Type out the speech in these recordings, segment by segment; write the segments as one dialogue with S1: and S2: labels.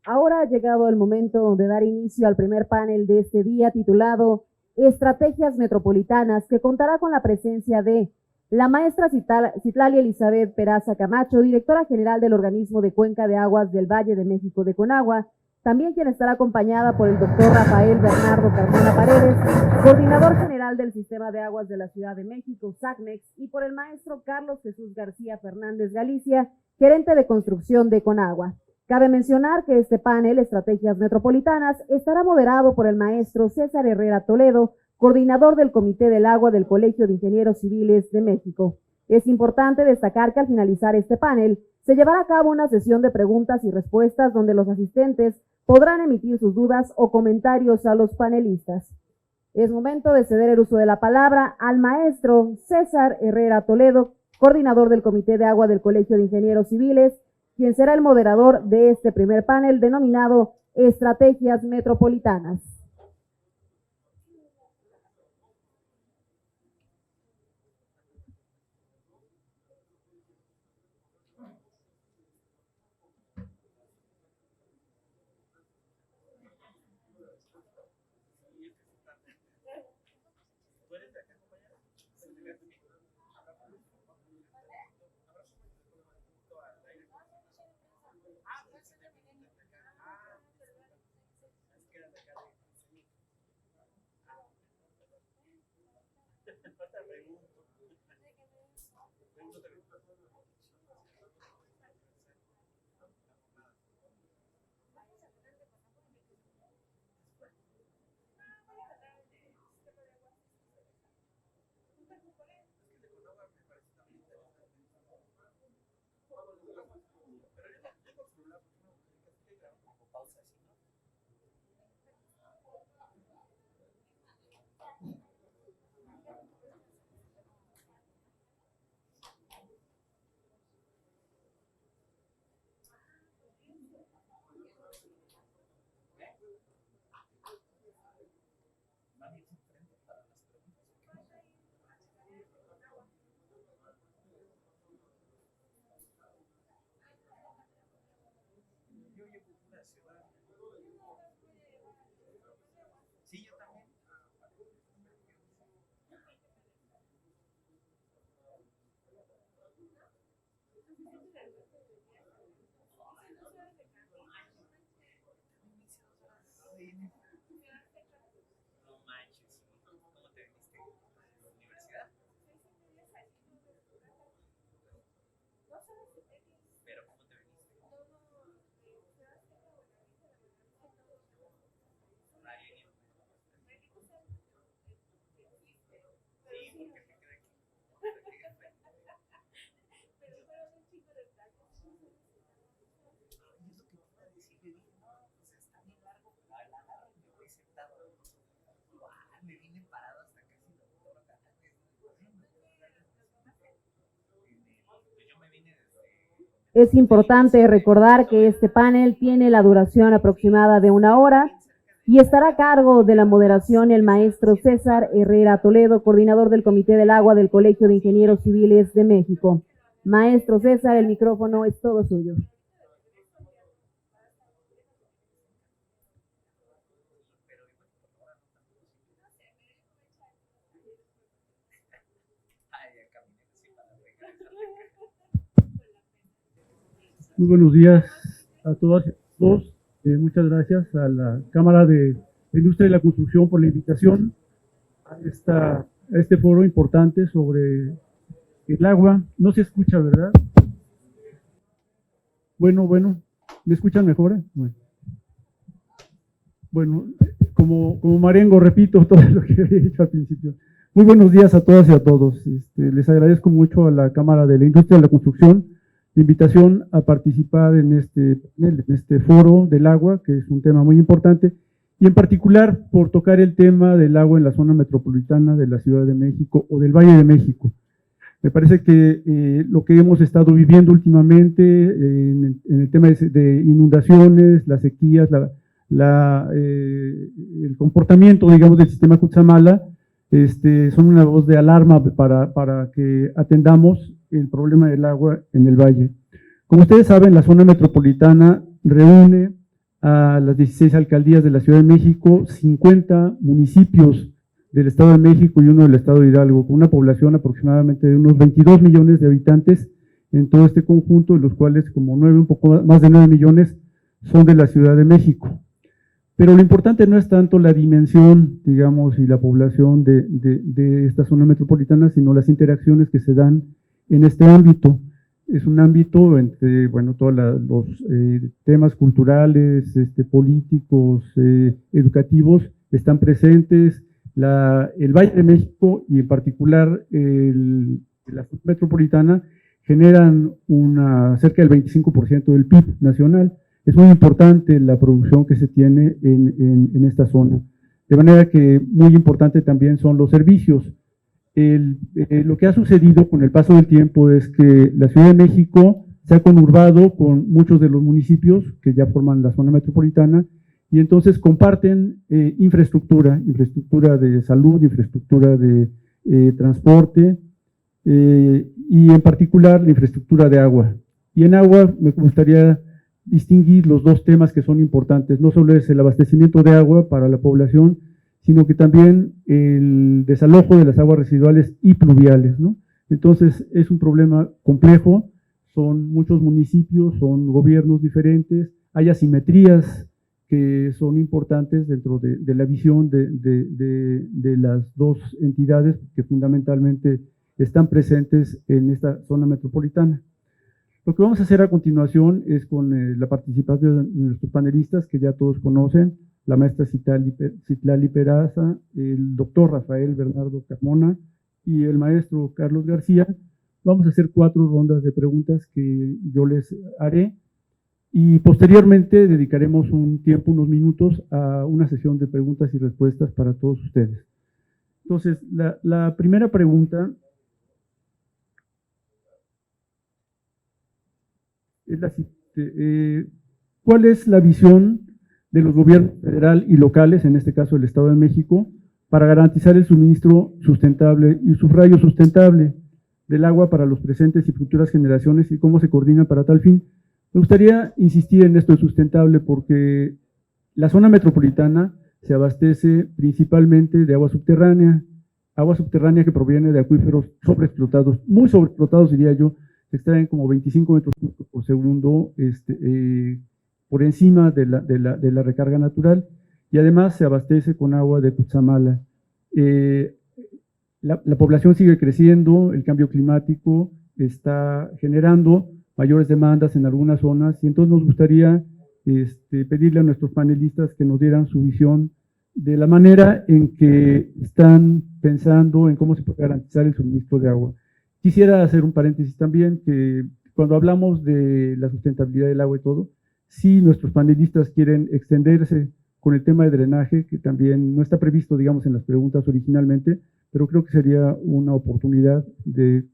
S1: Ahora ha llegado el momento de dar inicio al primer panel de este día titulado Estrategias Metropolitanas, que contará con la presencia de la maestra Citlali Elizabeth Peraza Camacho, directora general del Organismo de Cuenca de Aguas del Valle de México de Conagua, también quien estará acompañada por el doctor Rafael Bernardo Carmona Paredes, coordinador general del Sistema de Aguas de la Ciudad de México, SACMEX, y por el maestro Carlos Jesús García Fernández Galicia, gerente de construcción de Conagua. Cabe mencionar que este panel, Estrategias Metropolitanas, estará moderado por el maestro César Herrera Toledo, coordinador del Comité del Agua del Colegio de Ingenieros Civiles de México. Es importante destacar que al finalizar este panel, se llevará a cabo una sesión de preguntas y respuestas donde los asistentes podrán emitir sus dudas o comentarios a los panelistas. Es momento de ceder el uso de la palabra al maestro César Herrera Toledo, coordinador del Comité de Agua del Colegio de Ingenieros Civiles, quien será el moderador de este primer panel denominado Estrategias Metropolitanas. Es importante recordar que este panel tiene la duración aproximada de 1 hora y estará a cargo de la moderación el maestro César Herrera Toledo, coordinador del Comité del Agua del Colegio de Ingenieros Civiles de México. Maestro César, el micrófono es todo suyo.
S2: Muy buenos días a todas y a todos. Muchas gracias a la Cámara de Industria y la Construcción por la invitación a este foro importante sobre el agua. No se escucha, ¿verdad? Bueno, ¿me escuchan mejor? Bueno, como Marengo, repito todo lo que había dicho al principio. Muy buenos días a todas y a todos. Les agradezco mucho a la Cámara de la Industria y la Construcción la invitación a participar en este foro del agua, que es un tema muy importante, y en particular por tocar el tema del agua en la zona metropolitana de la Ciudad de México o del Valle de México. Me parece que lo que hemos estado viviendo últimamente en el tema de inundaciones, las sequías, el comportamiento, digamos, del sistema Cutzamala, son una voz de alarma para que atendamos el problema del agua en el valle. Como ustedes saben, la zona metropolitana reúne a las 16 alcaldías de la Ciudad de México, 50 municipios del Estado de México y uno del Estado de Hidalgo, con una población aproximadamente de unos 22 millones de habitantes en todo este conjunto, de los cuales como un poco más de 9 millones son de la Ciudad de México. Pero lo importante no es tanto la dimensión, digamos, y la población de esta zona metropolitana, sino las interacciones que se dan en este ámbito. Es un ámbito entre, bueno, todos los temas culturales, políticos, educativos, están presentes. El Valle de México y en particular la zona metropolitana generan cerca del 25% del PIB nacional. Es muy importante la producción que se tiene en esta zona. De manera que muy importante también son los servicios. Lo que ha sucedido con el paso del tiempo es que la Ciudad de México se ha conurbado con muchos de los municipios que ya forman la zona metropolitana y entonces comparten infraestructura de salud, infraestructura de transporte y en particular la infraestructura de agua. Y en agua me gustaría distinguir los dos temas que son importantes. No solo es el abastecimiento de agua para la población, sino que también el desalojo de las aguas residuales y pluviales, ¿no? Entonces es un problema complejo, son muchos municipios, son gobiernos diferentes, hay asimetrías que son importantes dentro de la visión de las dos entidades que fundamentalmente están presentes en esta zona metropolitana. Lo que vamos a hacer a continuación es con la participación de nuestros panelistas que ya todos conocen, la maestra Citlali Peraza, el doctor Rafael Bernardo Carmona y el maestro Carlos García. Vamos a hacer 4 rondas de preguntas que yo les haré y posteriormente dedicaremos un tiempo, unos minutos, a una sesión de preguntas y respuestas para todos ustedes. Entonces, la primera pregunta es la siguiente. ¿Cuál es la visión de los gobiernos federal y locales, en este caso el Estado de México, para garantizar el suministro sustentable y subrayo sustentable del agua para los presentes y futuras generaciones y cómo se coordina para tal fin? Me gustaría insistir en esto de sustentable porque la zona metropolitana se abastece principalmente de agua subterránea que proviene de acuíferos sobreexplotados, muy sobreexplotados diría yo, se extraen como 25 metros cúbicos por segundo por encima de la recarga natural y además se abastece con agua de Cutzamala. La población sigue creciendo, el cambio climático está generando mayores demandas en algunas zonas y entonces nos gustaría pedirle a nuestros panelistas que nos dieran su visión de la manera en que están pensando en cómo se puede garantizar el suministro de agua. Quisiera hacer un paréntesis también, que cuando hablamos de la sustentabilidad del agua y todo, si nuestros panelistas quieren extenderse con el tema de drenaje, que también no está previsto, digamos, en las preguntas originalmente, pero creo que sería una oportunidad de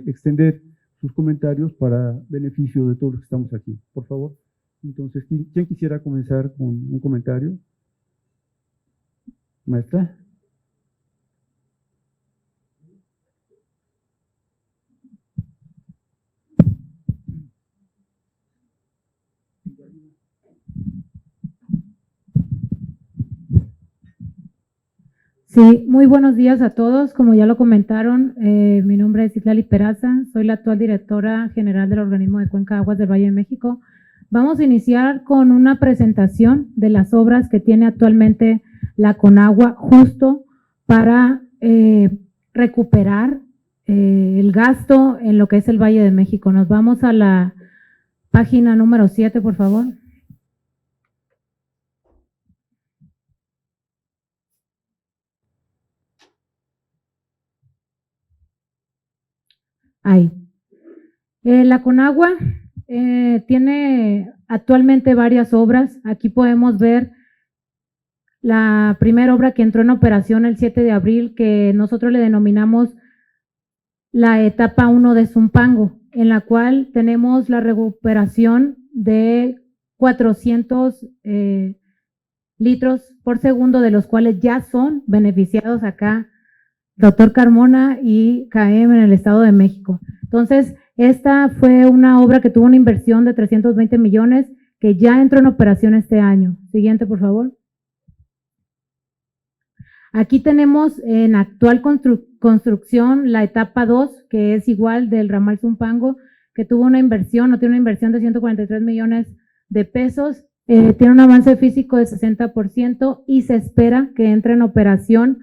S2: extender sus comentarios para beneficio de todos los que estamos aquí. Por favor. Entonces, ¿quién quisiera comenzar con un comentario? Maestra.
S3: Sí, muy buenos días a todos. Como ya lo comentaron, mi nombre es Citlali Peraza, soy la actual directora general del organismo de Cuenca de Aguas del Valle de México. Vamos a iniciar con una presentación de las obras que tiene actualmente la Conagua justo para recuperar el gasto en lo que es el Valle de México. Nos vamos a la página número 7, por favor. Ahí. La Conagua tiene actualmente varias obras. Aquí podemos ver la primera obra que entró en operación el 7 de abril, que nosotros le denominamos la etapa 1 de Zumpango, en la cual tenemos la recuperación de 400 litros por segundo, de los cuales ya son beneficiados acá doctor Carmona y CAEM en el Estado de México. Entonces, esta fue una obra que tuvo una inversión de 320 millones, que ya entró en operación este año. Siguiente, por favor. Aquí tenemos en actual construcción la etapa 2, que es igual del ramal Zumpango, que tuvo una inversión, o tiene una inversión de 143 millones de pesos, tiene un avance físico de 60% y se espera que entre en operación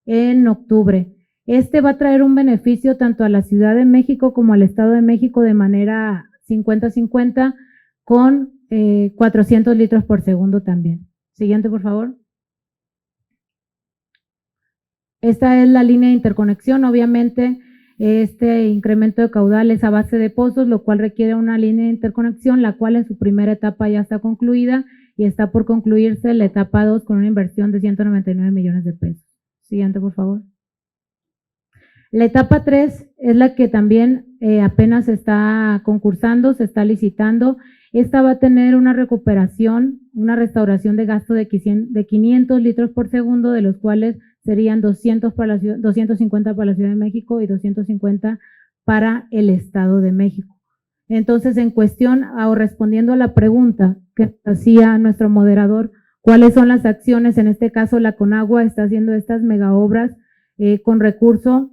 S3: en octubre. Este va a traer un beneficio tanto a la Ciudad de México como al Estado de México de manera 50-50 con 400 litros por segundo también. Siguiente, por favor. Esta es la línea de interconexión. Obviamente, este incremento de caudal es a base de pozos, lo cual requiere una línea de interconexión, la cual en su primera etapa ya está concluida y está por concluirse la etapa 2 con una inversión de 199 millones de pesos. Siguiente, por favor. La etapa 3 es la que también apenas se está concursando, se está licitando. Esta va a tener una recuperación, una restauración de gasto de 500 litros por segundo, de los cuales serían 250 para la Ciudad de México y 250 para el Estado de México. Entonces, en cuestión, o respondiendo a la pregunta que hacía nuestro moderador, ¿cuáles son las acciones? En este caso, la Conagua está haciendo estas megaobras con recurso,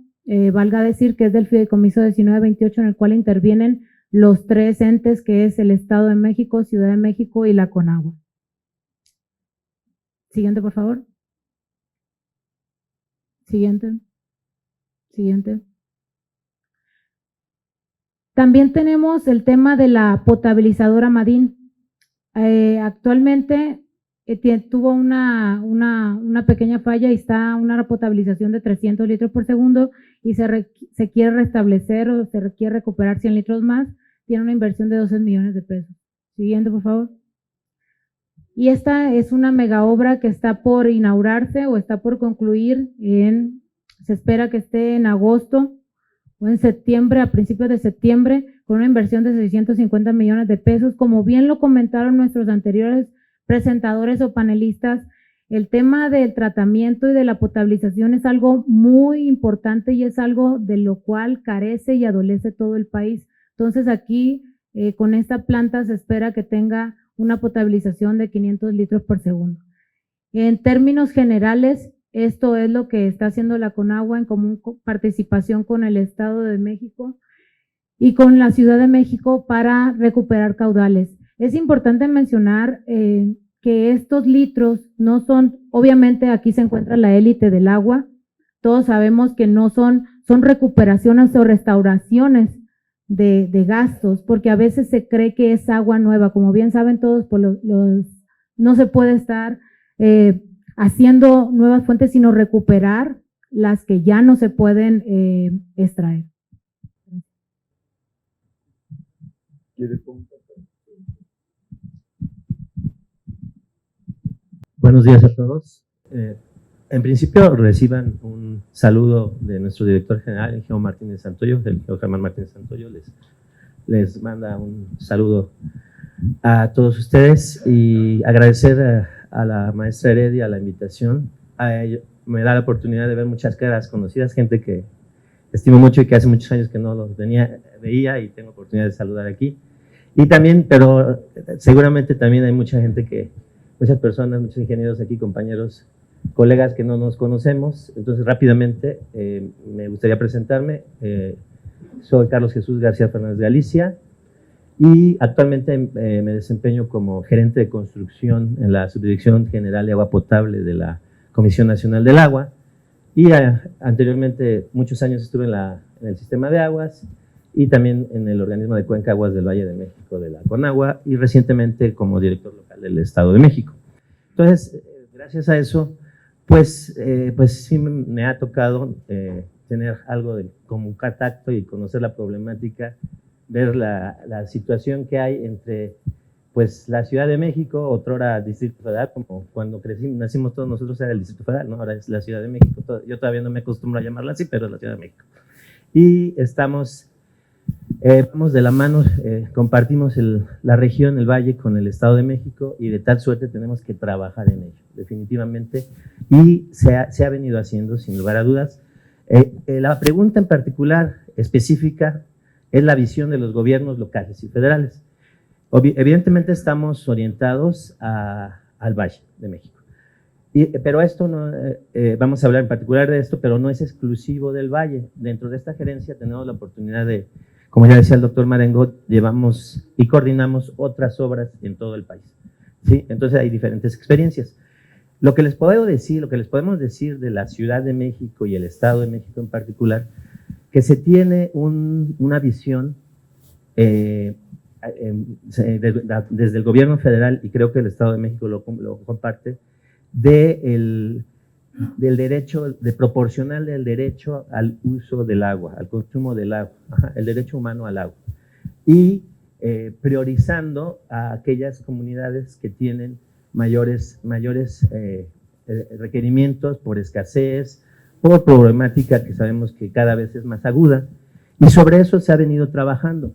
S3: valga decir que es del Fideicomiso 1928, en el cual intervienen los tres entes, que es el Estado de México, Ciudad de México y la Conagua. Siguiente, por favor. Siguiente. Siguiente. También tenemos el tema de la potabilizadora Madín. Actualmente tuvo una pequeña falla y está una potabilización de 300 litros por segundo y se quiere restablecer o se quiere recuperar 100 litros más. Tiene una inversión de 12 millones de pesos. Siguiente, por favor. Y esta es una mega obra que está por inaugurarse o está por concluir se espera que esté en agosto o en septiembre, a principios de septiembre, con una inversión de 650 millones de pesos. Como bien lo comentaron nuestros anteriores presentadores o panelistas, el tema del tratamiento y de la potabilización es algo muy importante y es algo de lo cual carece y adolece todo el país. Entonces aquí con esta planta se espera que tenga una potabilización de 500 litros por segundo. En términos generales, esto es lo que está haciendo la Conagua en común participación con el Estado de México y con la Ciudad de México para recuperar caudales. Es importante mencionar que estos litros no son, obviamente aquí se encuentra la élite del agua, todos sabemos que no son recuperaciones o restauraciones de gastos, porque a veces se cree que es agua nueva. Como bien saben todos, no se puede estar haciendo nuevas fuentes, sino recuperar las que ya no se pueden extraer.
S4: Buenos días a todos. En principio reciban un saludo de nuestro director general, el ingeniero Martínez Santoyo, el ingeniero Germán Martínez Santoyo, les manda un saludo a todos ustedes y agradecer a la maestra Heredia la invitación. Me da la oportunidad de ver muchas caras conocidas, gente que estimo mucho y que hace muchos años que no los veía y tengo oportunidad de saludar aquí. Y también, pero seguramente también hay mucha gente muchas personas, muchos ingenieros aquí, compañeros, colegas que no nos conocemos. Entonces rápidamente me gustaría presentarme. Soy Carlos Jesús García Fernández de Alicia y actualmente me desempeño como gerente de construcción en la Subdirección General de Agua Potable de la Comisión Nacional del Agua y anteriormente muchos años estuve en el sistema de aguas y también en el organismo de Cuenca Aguas del Valle de México de la Conagua y recientemente como director local del Estado de México. Entonces, gracias a eso, pues sí me ha tocado tener algo de como contacto y conocer la problemática, ver la situación que hay entre pues la Ciudad de México, otrora Distrito Federal, como cuando nacimos todos nosotros era el Distrito Federal, ¿no? Ahora es la Ciudad de México. Yo todavía no me acostumbro a llamarla así, pero es la Ciudad de México. Y vamos de la mano, compartimos la región, el valle con el Estado de México y de tal suerte tenemos que trabajar en ello, definitivamente, y se ha venido haciendo sin lugar a dudas. La pregunta en particular, específica, es la visión de los gobiernos locales y federales. Evidentemente estamos orientados al Valle de México. Pero esto no, vamos a hablar en particular de esto, pero no es exclusivo del Valle. Dentro de esta gerencia tenemos la oportunidad de, como ya decía el doctor Marengo, llevamos y coordinamos otras obras en todo el país, ¿sí? Entonces hay diferentes experiencias. Lo que les puedo decir, lo que les podemos decir de la Ciudad de México y el Estado de México en particular, que se tiene una visión desde el gobierno federal, y creo que el Estado de México lo comparte, del derecho, de proporcional del derecho al uso del agua, al consumo del agua, el derecho humano al agua, y priorizando a aquellas comunidades que tienen mayores requerimientos por escasez, por problemática que sabemos que cada vez es más aguda, y sobre eso se ha venido trabajando.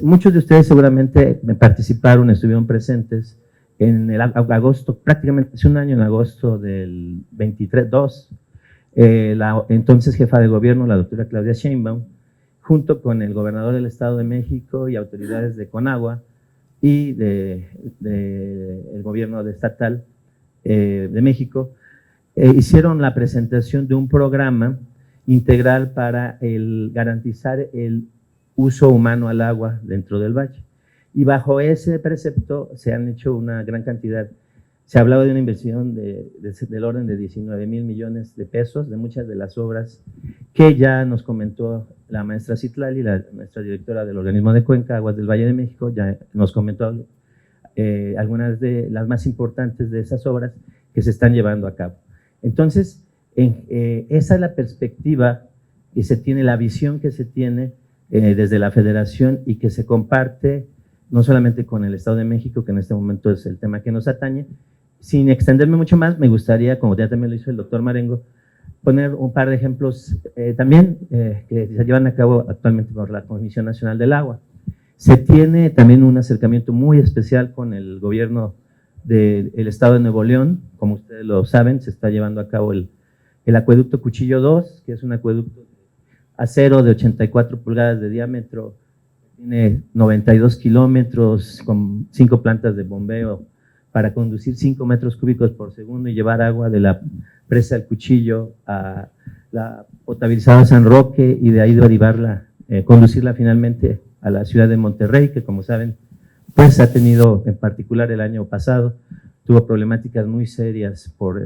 S4: Muchos de ustedes seguramente participaron, estuvieron presentes en el agosto, prácticamente hace un año, en agosto del 23-2, la entonces jefa de gobierno, la doctora Claudia Sheinbaum, junto con el gobernador del Estado de México y autoridades de Conagua y el gobierno estatal de México, hicieron la presentación de un programa integral para garantizar el uso humano al agua dentro del valle. Y bajo ese precepto se han hecho una gran cantidad. Se ha hablado de una inversión del orden de 19,000 millones de pesos, de muchas de las obras que ya nos comentó la maestra Citlali, la maestra directora del organismo de Cuenca, Aguas del Valle de México, ya nos comentó algunas de las más importantes de esas obras que se están llevando a cabo. Entonces, esa es la perspectiva que se tiene, la visión que se tiene desde la federación y que se comparte no solamente con el Estado de México, que en este momento es el tema que nos atañe. Sin extenderme mucho más, me gustaría, como ya también lo hizo el doctor Marengo, poner un par de ejemplos también que se llevan a cabo actualmente por la Comisión Nacional del Agua. Se tiene también un acercamiento muy especial con el gobierno del Estado de Nuevo León. Como ustedes lo saben, se está llevando a cabo el acueducto Cuchillo 2, que es un acueducto de acero de 84 pulgadas de diámetro, tiene 92 kilómetros con 5 plantas de bombeo para conducir 5 metros cúbicos por segundo y llevar agua de la presa del Cuchillo a la potabilizadora San Roque y de ahí derivarla, conducirla finalmente a la ciudad de Monterrey, que como saben, pues ha tenido, en particular el año pasado, tuvo problemáticas muy serias por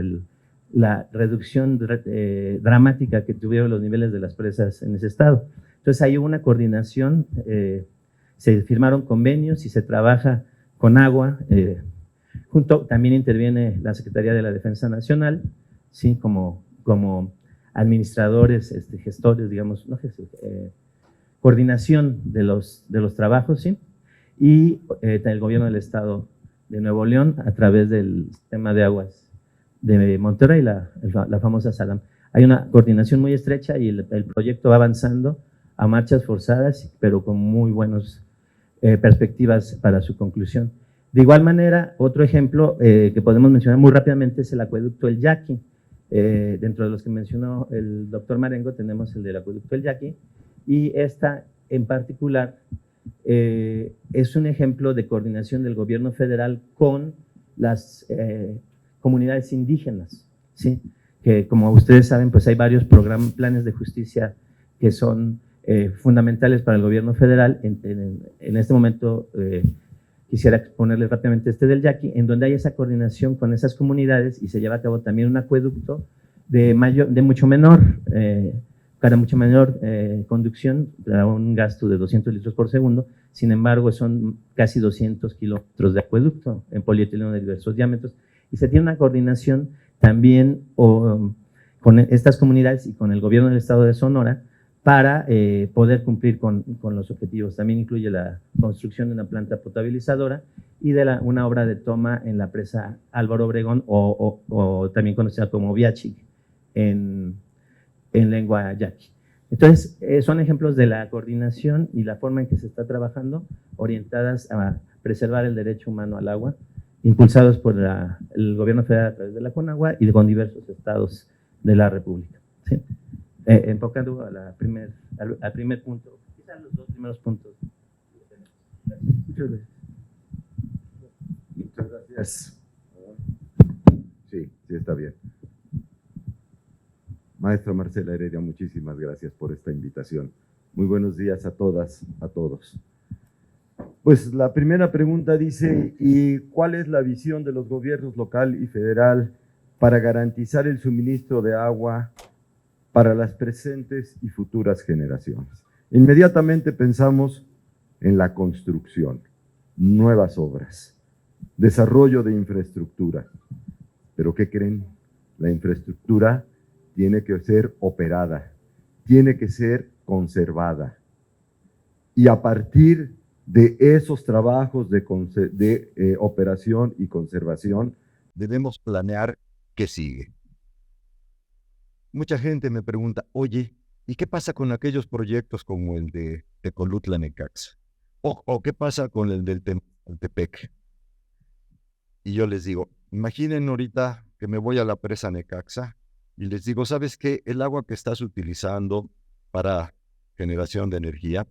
S4: la reducción dramática que tuvieron los niveles de las presas en ese estado. Entonces hay una coordinación, se firmaron convenios y se trabaja con agua, también interviene la Secretaría de la Defensa Nacional, ¿sí? como administradores, gestores, digamos, no coordinación de los trabajos, ¿sí? Y el gobierno del Estado de Nuevo León a través del sistema de aguas de Monterrey, la famosa SALAM. Hay una coordinación muy estrecha y el proyecto va avanzando a marchas forzadas, pero con muy buenas perspectivas para su conclusión. De igual manera, otro ejemplo que podemos mencionar muy rápidamente es el acueducto El Yaqui. Dentro de los que mencionó el doctor Marengo tenemos el del acueducto El Yaqui, y esta en particular es un ejemplo de coordinación del gobierno federal con las comunidades indígenas, ¿sí? Que como ustedes saben, pues hay varios planes de justicia que son fundamentales para el gobierno federal. En este momento quisiera exponerles rápidamente del Yaqui, en donde hay esa coordinación con esas comunidades y se lleva a cabo también un acueducto de mucho menor conducción, a un gasto de 200 litros por segundo. Sin embargo, son casi 200 kilómetros de acueducto en polietileno de diversos diámetros, y se tiene una coordinación también con estas comunidades y con el gobierno del estado de Sonora para poder cumplir con los objetivos. También incluye la construcción de una planta potabilizadora y de una obra de toma en la presa Álvaro Obregón, o también conocida como Viachic en lengua yaqui. Entonces, son ejemplos de la coordinación y la forma en que se está trabajando, orientadas a preservar el derecho humano al agua, impulsados por el gobierno federal a través de la Conagua y con diversos estados de la República, ¿sí? Enfocando al primer punto, quizás los dos primeros puntos. Muchas gracias.
S5: Yes. Sí, sí está bien. Maestra Marcela Heredia, muchísimas gracias por esta invitación. Muy buenos días a todas, a todos. Pues la primera pregunta dice, ¿y cuál es la visión de los gobiernos local y federal para garantizar el suministro de agua para las presentes y futuras generaciones? Inmediatamente pensamos en la construcción, nuevas obras, desarrollo de infraestructura. ¿Pero qué creen? La infraestructura tiene que ser operada, tiene que ser conservada. Y a partir de esos trabajos de operación y conservación,
S6: debemos planear qué sigue. Mucha gente me pregunta, oye, ¿y qué pasa con aquellos proyectos como el de Tecolutla Necaxa? ¿O qué pasa con el del Tepec? Y yo les digo, imaginen ahorita que me voy a la presa Necaxa y les digo, ¿sabes qué? El agua que estás utilizando para generación de energía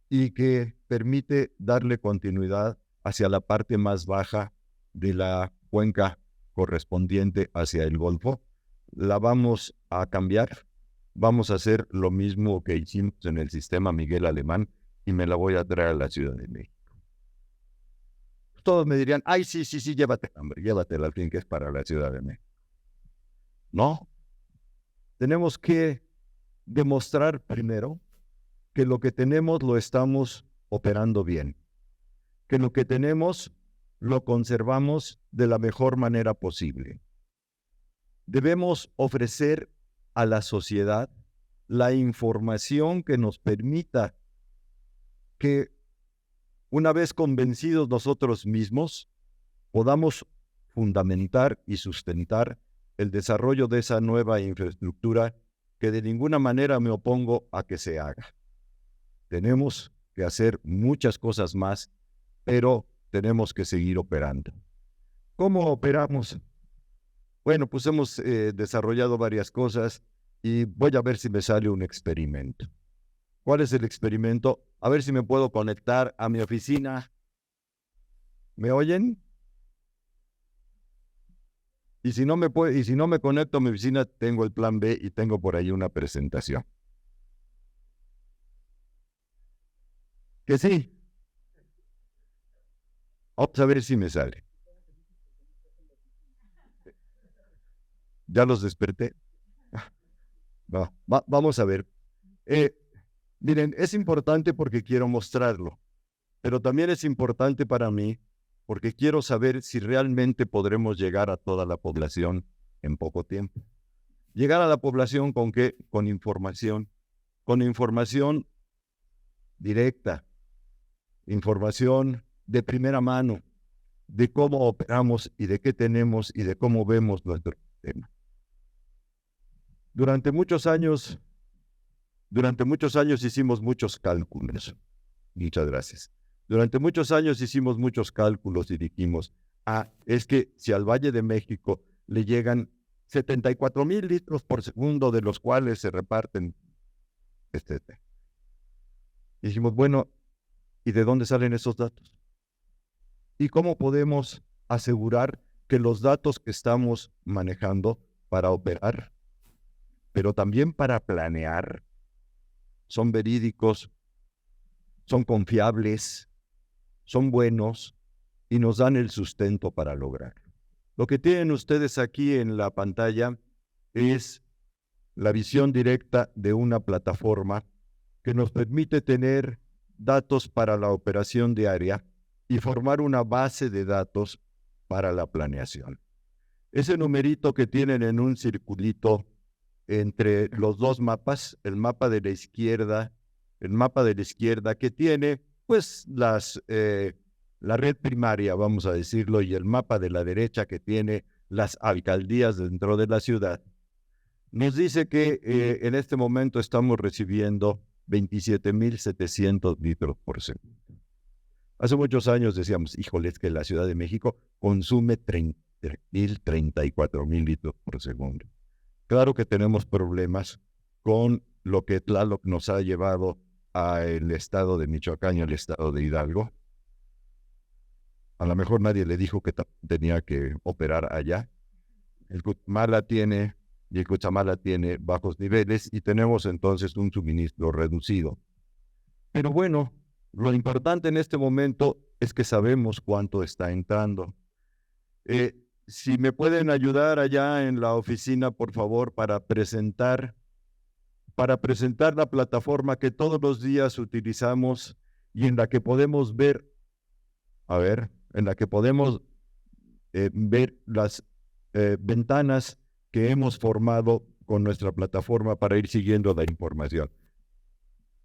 S6: y que permite darle continuidad hacia la parte más baja de la cuenca correspondiente hacia el Golfo, la vamos a cambiar, vamos a hacer lo mismo que hicimos en el sistema Miguel Alemán y me la voy a traer a la Ciudad de México. Todos me dirían, ay, sí, llévatela, hombre, llévatela al fin que es para la Ciudad de México. No, tenemos que demostrar primero que lo que tenemos lo estamos operando bien, que lo que tenemos lo conservamos de la mejor manera posible. Debemos ofrecer a la sociedad la información que nos permita que, una vez convencidos nosotros mismos, podamos fundamentar y sustentar el desarrollo de esa nueva infraestructura que de ninguna manera me opongo a que se haga. Tenemos que hacer muchas cosas más, pero tenemos que seguir operando. ¿Cómo operamos? Bueno, pues hemos desarrollado varias cosas y voy a ver si me sale un experimento. ¿Cuál es el experimento? A ver si me puedo conectar a mi oficina. ¿Me oyen? Y si no me conecto a mi oficina, tengo el plan B y tengo por ahí una presentación. Que sí. Vamos a ver si me sale. Ya los desperté. Vamos a ver. Miren, es importante porque quiero mostrarlo, pero también es importante para mí porque quiero saber si realmente podremos llegar a toda la población en poco tiempo. ¿Llegar a la población con qué? Con información directa, información de primera mano, de cómo operamos y de qué tenemos y de cómo vemos nuestro sistema. Durante muchos años hicimos muchos cálculos. Muchas gracias. Durante muchos años hicimos muchos cálculos y dijimos, es que si al Valle de México le llegan 74,000 litros por segundo, de los cuales se reparten, Y dijimos, bueno, ¿y de dónde salen esos datos? ¿Y cómo podemos asegurar que los datos que estamos manejando para operar, pero también para planear, son verídicos, son confiables, son buenos y nos dan el sustento para lograrlo? Lo que tienen ustedes aquí en la pantalla es la visión directa de una plataforma que nos permite tener datos para la operación diaria y formar una base de datos para la planeación. Ese numerito que tienen en un circulito entre los dos mapas, el mapa de la izquierda que tiene pues la red primaria, vamos a decirlo, y el mapa de la derecha que tiene las alcaldías dentro de la ciudad, nos dice que en este momento estamos recibiendo 27,700 litros por segundo. Hace muchos años decíamos, híjole, es que la Ciudad de México consume 34,000 litros por segundo. Claro que tenemos problemas con lo que Tlaloc nos ha llevado al estado de Michoacán y al estado de Hidalgo, A lo mejor nadie le dijo que tenía que operar allá. El Cutzamala tiene bajos niveles y tenemos entonces un suministro reducido. Pero bueno, lo importante en este momento es que sabemos cuánto está entrando. Si me pueden ayudar allá en la oficina, por favor, para presentar la plataforma que todos los días utilizamos y en la que podemos ver, ver las ventanas que hemos formado con nuestra plataforma para ir siguiendo la información.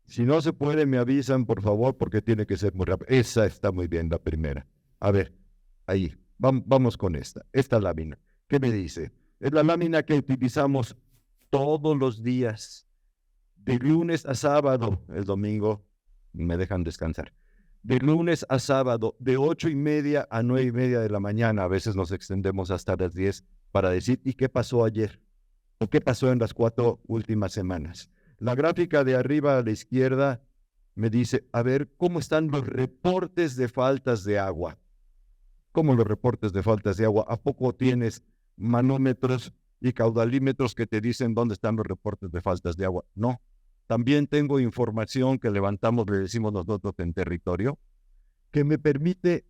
S6: Si no se puede, me avisan, por favor, porque tiene que ser muy rápido. Esa está muy bien, la primera. A ver, ahí, vamos con esta lámina. ¿Qué me dice? Es la lámina que utilizamos todos los días, de lunes a sábado. El domingo me dejan descansar. De lunes a sábado, de 8:30 a 9:30 de la mañana. A veces nos extendemos hasta las 10 para decir, ¿y qué pasó ayer? ¿O qué pasó en las 4 últimas semanas? La gráfica de arriba a la izquierda me dice, a ver, ¿cómo están los reportes de faltas de agua? ¿Cómo los reportes de faltas de agua? ¿A poco tienes manómetros y caudalímetros que te dicen dónde están los reportes de faltas de agua? No. También tengo información que levantamos, le decimos nosotros en territorio, que me permite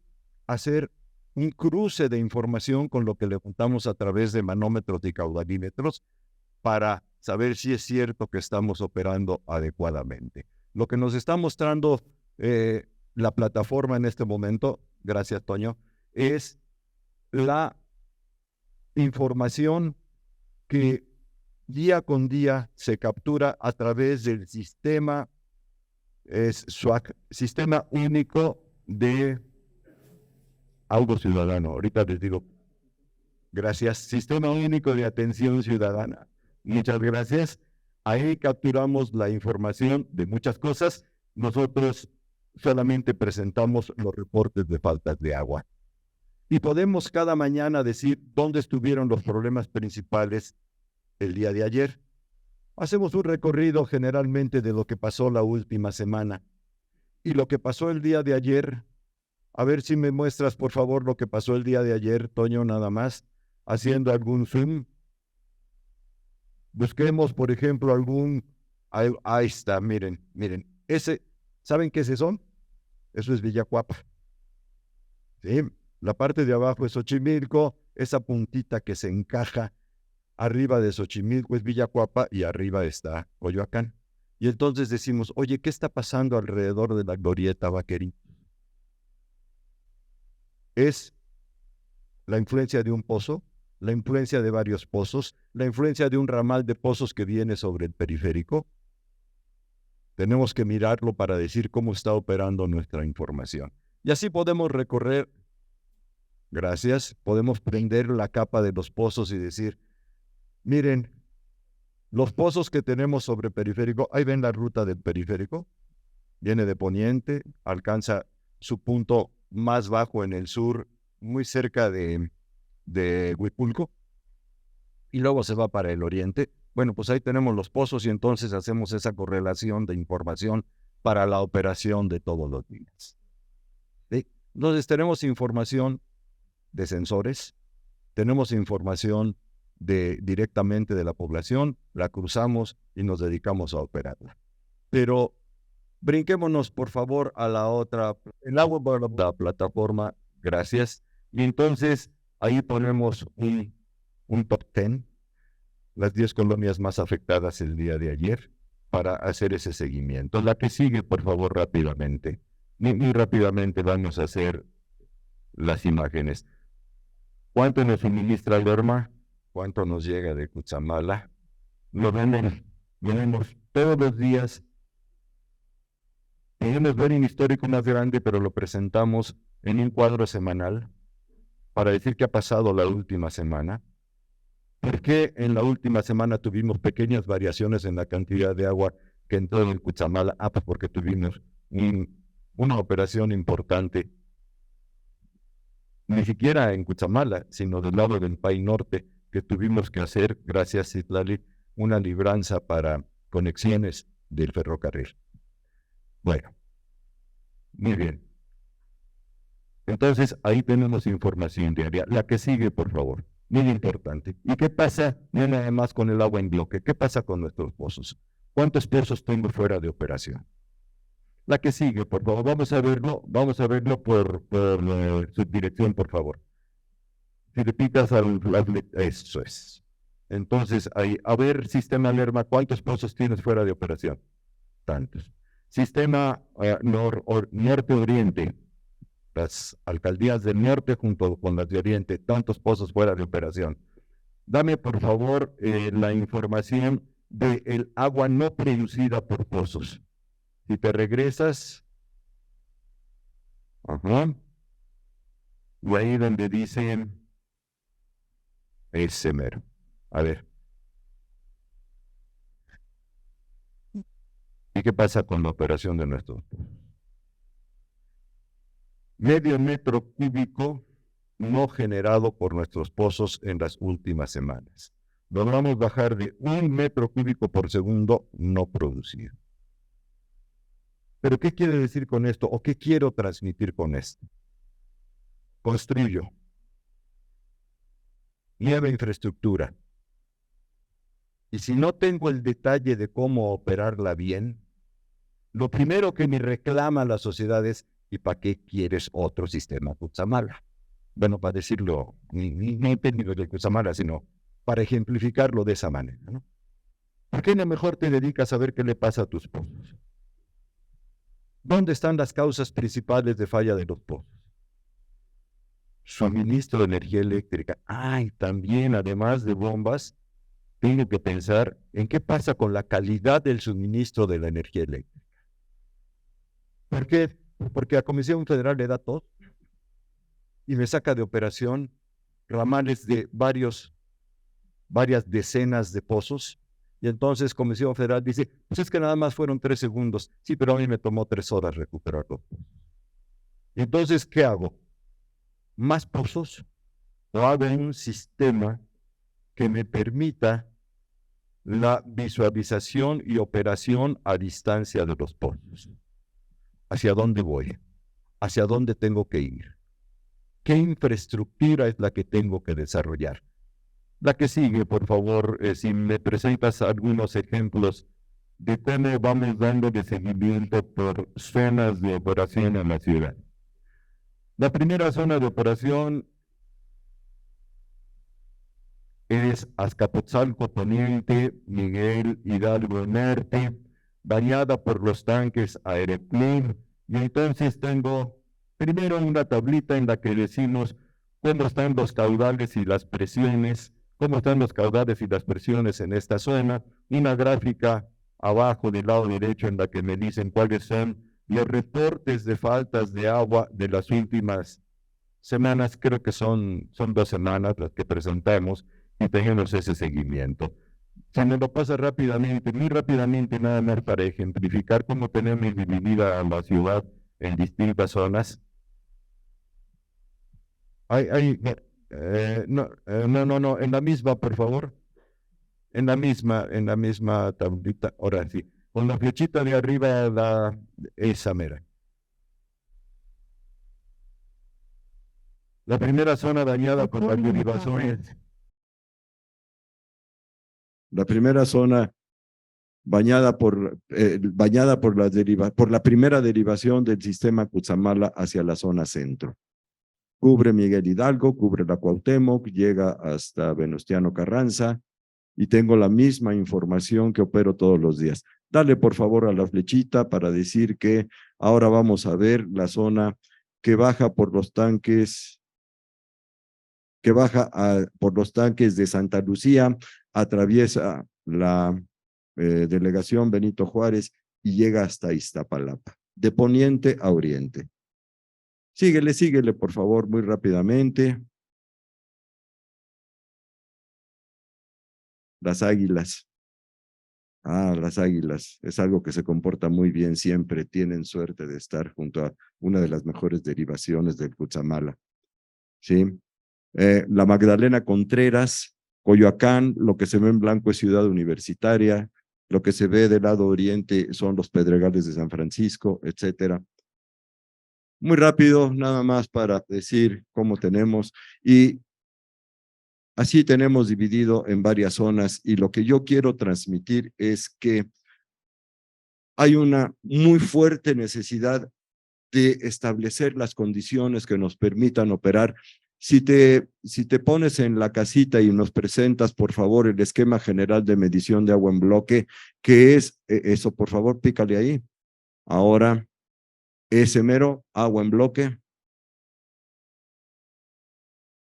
S6: hacer un cruce de información con lo que levantamos a través de manómetros y caudalímetros para saber si es cierto que estamos operando adecuadamente. Lo que nos está mostrando la plataforma en este momento, gracias Toño, es la información que día con día se captura a través del sistema SWAC, Sistema Único de Auto Ciudadano. Ahorita les digo, gracias, Sistema Único de Atención Ciudadana. Muchas gracias. Ahí capturamos la información de muchas cosas. Nosotros solamente presentamos los reportes de faltas de agua. Y podemos cada mañana decir dónde estuvieron los problemas principales el día de ayer. Hacemos un recorrido generalmente de lo que pasó la última semana. Y lo que pasó el día de ayer, a ver si me muestras por favor lo que pasó el día de ayer, Toño, nada más, haciendo algún zoom. Busquemos, por ejemplo, ahí está, miren, ¿saben qué es eso? Eso es Villacuapa. ¿Sí? La parte de abajo es Xochimilco, esa puntita que se encaja arriba de Xochimilco es Villacuapa y arriba está Coyoacán. Y entonces decimos, oye, ¿qué está pasando alrededor de la glorieta Vaqueritos? Es la influencia de un pozo, la influencia de varios pozos, la influencia de un ramal de pozos que viene sobre el periférico. Tenemos que mirarlo para decir cómo está operando nuestra información. Y así podemos recorrer, gracias, podemos prender la capa de los pozos y decir, miren, los pozos que tenemos sobre periférico, ahí ven la ruta del periférico, viene de poniente, alcanza su punto más bajo en el sur, muy cerca de Huipulco, y luego se va para el oriente. Bueno, pues ahí tenemos los pozos y entonces hacemos esa correlación de información para la operación de todos los días. ¿Sí? Entonces tenemos información de sensores, tenemos información directamente de la población, la cruzamos y nos dedicamos a operarla. Pero brinquémonos por favor a la otra, la plataforma, gracias. Y entonces ahí ponemos un top 10, las 10 colonias más afectadas el día de ayer, para hacer ese seguimiento. La que sigue, por favor, rápidamente. Muy rápidamente vamos a hacer las imágenes. ¿Cuánto nos suministra Lerma? ¿Cuánto nos llega de Cutzamala? Lo vemos todos los días. Podemos ver un histórico más grande, pero lo presentamos en un cuadro semanal para decir qué ha pasado la última semana. ¿Por qué en la última semana tuvimos pequeñas variaciones en la cantidad de agua que entró en el Cutzamala? Pues porque tuvimos una operación importante, ni siquiera en Cutzamala, sino del lado del Pay Norte, que tuvimos que hacer, gracias a Citlali, una libranza para conexiones del ferrocarril. Bueno, muy bien. Entonces, ahí tenemos información diaria. La que sigue, por favor. Muy importante. ¿Y qué pasa, no nada más con el agua en bloque? ¿Qué pasa con nuestros pozos? ¿Cuántos pozos tengo fuera de operación? La que sigue, por favor. Vamos a verlo por subdirección, por favor. Si le picas eso es. Entonces, ahí, a ver, sistema Lerma, ¿cuántos pozos tienes fuera de operación? Tantos. Sistema norte-oriente, las alcaldías del norte junto con las de oriente, tantos pozos fuera de operación. Dame, por favor, la información del agua no producida por pozos. Si te regresas, y ahí donde dicen ese mero. A ver. ¿Y qué pasa con la operación de nuestro? Medio metro cúbico no generado por nuestros pozos en las últimas semanas. Logramos bajar de 1 metro cúbico por segundo no producido. ¿Pero qué quiere decir con esto? ¿O qué quiero transmitir con esto? Construyo. Nueva infraestructura. Y si no tengo el detalle de cómo operarla bien, lo primero que me reclama la sociedad es, ¿y para qué quieres otro sistema Cutzamala? Bueno, para decirlo, no he tenido de Cutzamala, sino para ejemplificarlo de esa manera, ¿no? ¿Por qué no mejor te dedicas a ver qué le pasa a tus pozos? ¿Dónde están las causas principales de falla de los pozos? Suministro de energía eléctrica. Y también, además de bombas, tengo que pensar en qué pasa con la calidad del suministro de la energía eléctrica. ¿Por qué? Porque la Comisión Federal le da todo y me saca de operación ramales de varias decenas de pozos. Y entonces Comisión Federal dice, pues es que nada más fueron 3 segundos. Sí, pero a mí me tomó 3 horas recuperarlo. Y entonces, ¿qué hago? ¿Más pozos? ¿O hago un sistema que me permita la visualización y operación a distancia de los pozos? ¿Hacia dónde voy? ¿Hacia dónde tengo que ir? ¿Qué infraestructura es la que tengo que desarrollar? La que sigue, por favor, si me presentas algunos ejemplos de cómo vamos dando de seguimiento por zonas de operación en la ciudad. La primera zona de operación es Azcapotzalco Poniente, Miguel Hidalgo Norte, bañada por los tanques Aeroclub, y entonces tengo primero una tablita en la que decimos cómo están los caudales y las presiones, cómo están los caudales y las presiones en esta zona, una gráfica abajo del lado derecho en la que me dicen cuáles son los reportes de faltas de agua de las últimas semanas, creo que son 2 semanas las que presentamos, y tenemos ese seguimiento. Se me lo pasa rápidamente, muy rápidamente, nada más para ejemplificar cómo tenemos dividida la ciudad en distintas zonas. No, en la misma, por favor. En la misma tablita, ahora sí. Con la flechita de arriba, esa mera. La primera zona dañada por las derivaciones.
S5: La primera zona bañada por la primera derivación del sistema Cutzamala hacia la zona centro. Cubre Miguel Hidalgo, cubre la Cuauhtémoc, llega hasta Venustiano Carranza, y tengo la misma información que opero todos los días. Dale por favor a la flechita para decir que ahora vamos a ver la zona que baja por los tanques, por los tanques de Santa Lucía, atraviesa la delegación Benito Juárez y llega hasta Iztapalapa, de poniente a oriente. Síguele, por favor, muy rápidamente. Las Águilas. Las Águilas. Es algo que se comporta muy bien siempre. Tienen suerte de estar junto a una de las mejores derivaciones del Cutzamala. ¿Sí? La Magdalena Contreras, Coyoacán, lo que se ve en blanco es Ciudad Universitaria, lo que se ve del lado oriente son los Pedregales de San Francisco, etcétera. Muy rápido, nada más para decir cómo tenemos. Y así tenemos dividido en varias zonas. Y lo que yo quiero transmitir es que hay una muy fuerte necesidad de establecer las condiciones que nos permitan operar. Si te pones en la casita y nos presentas, por favor, el esquema general de medición de agua en bloque, que es eso, por favor, pícale ahí. Ahora, ese mero, agua en bloque.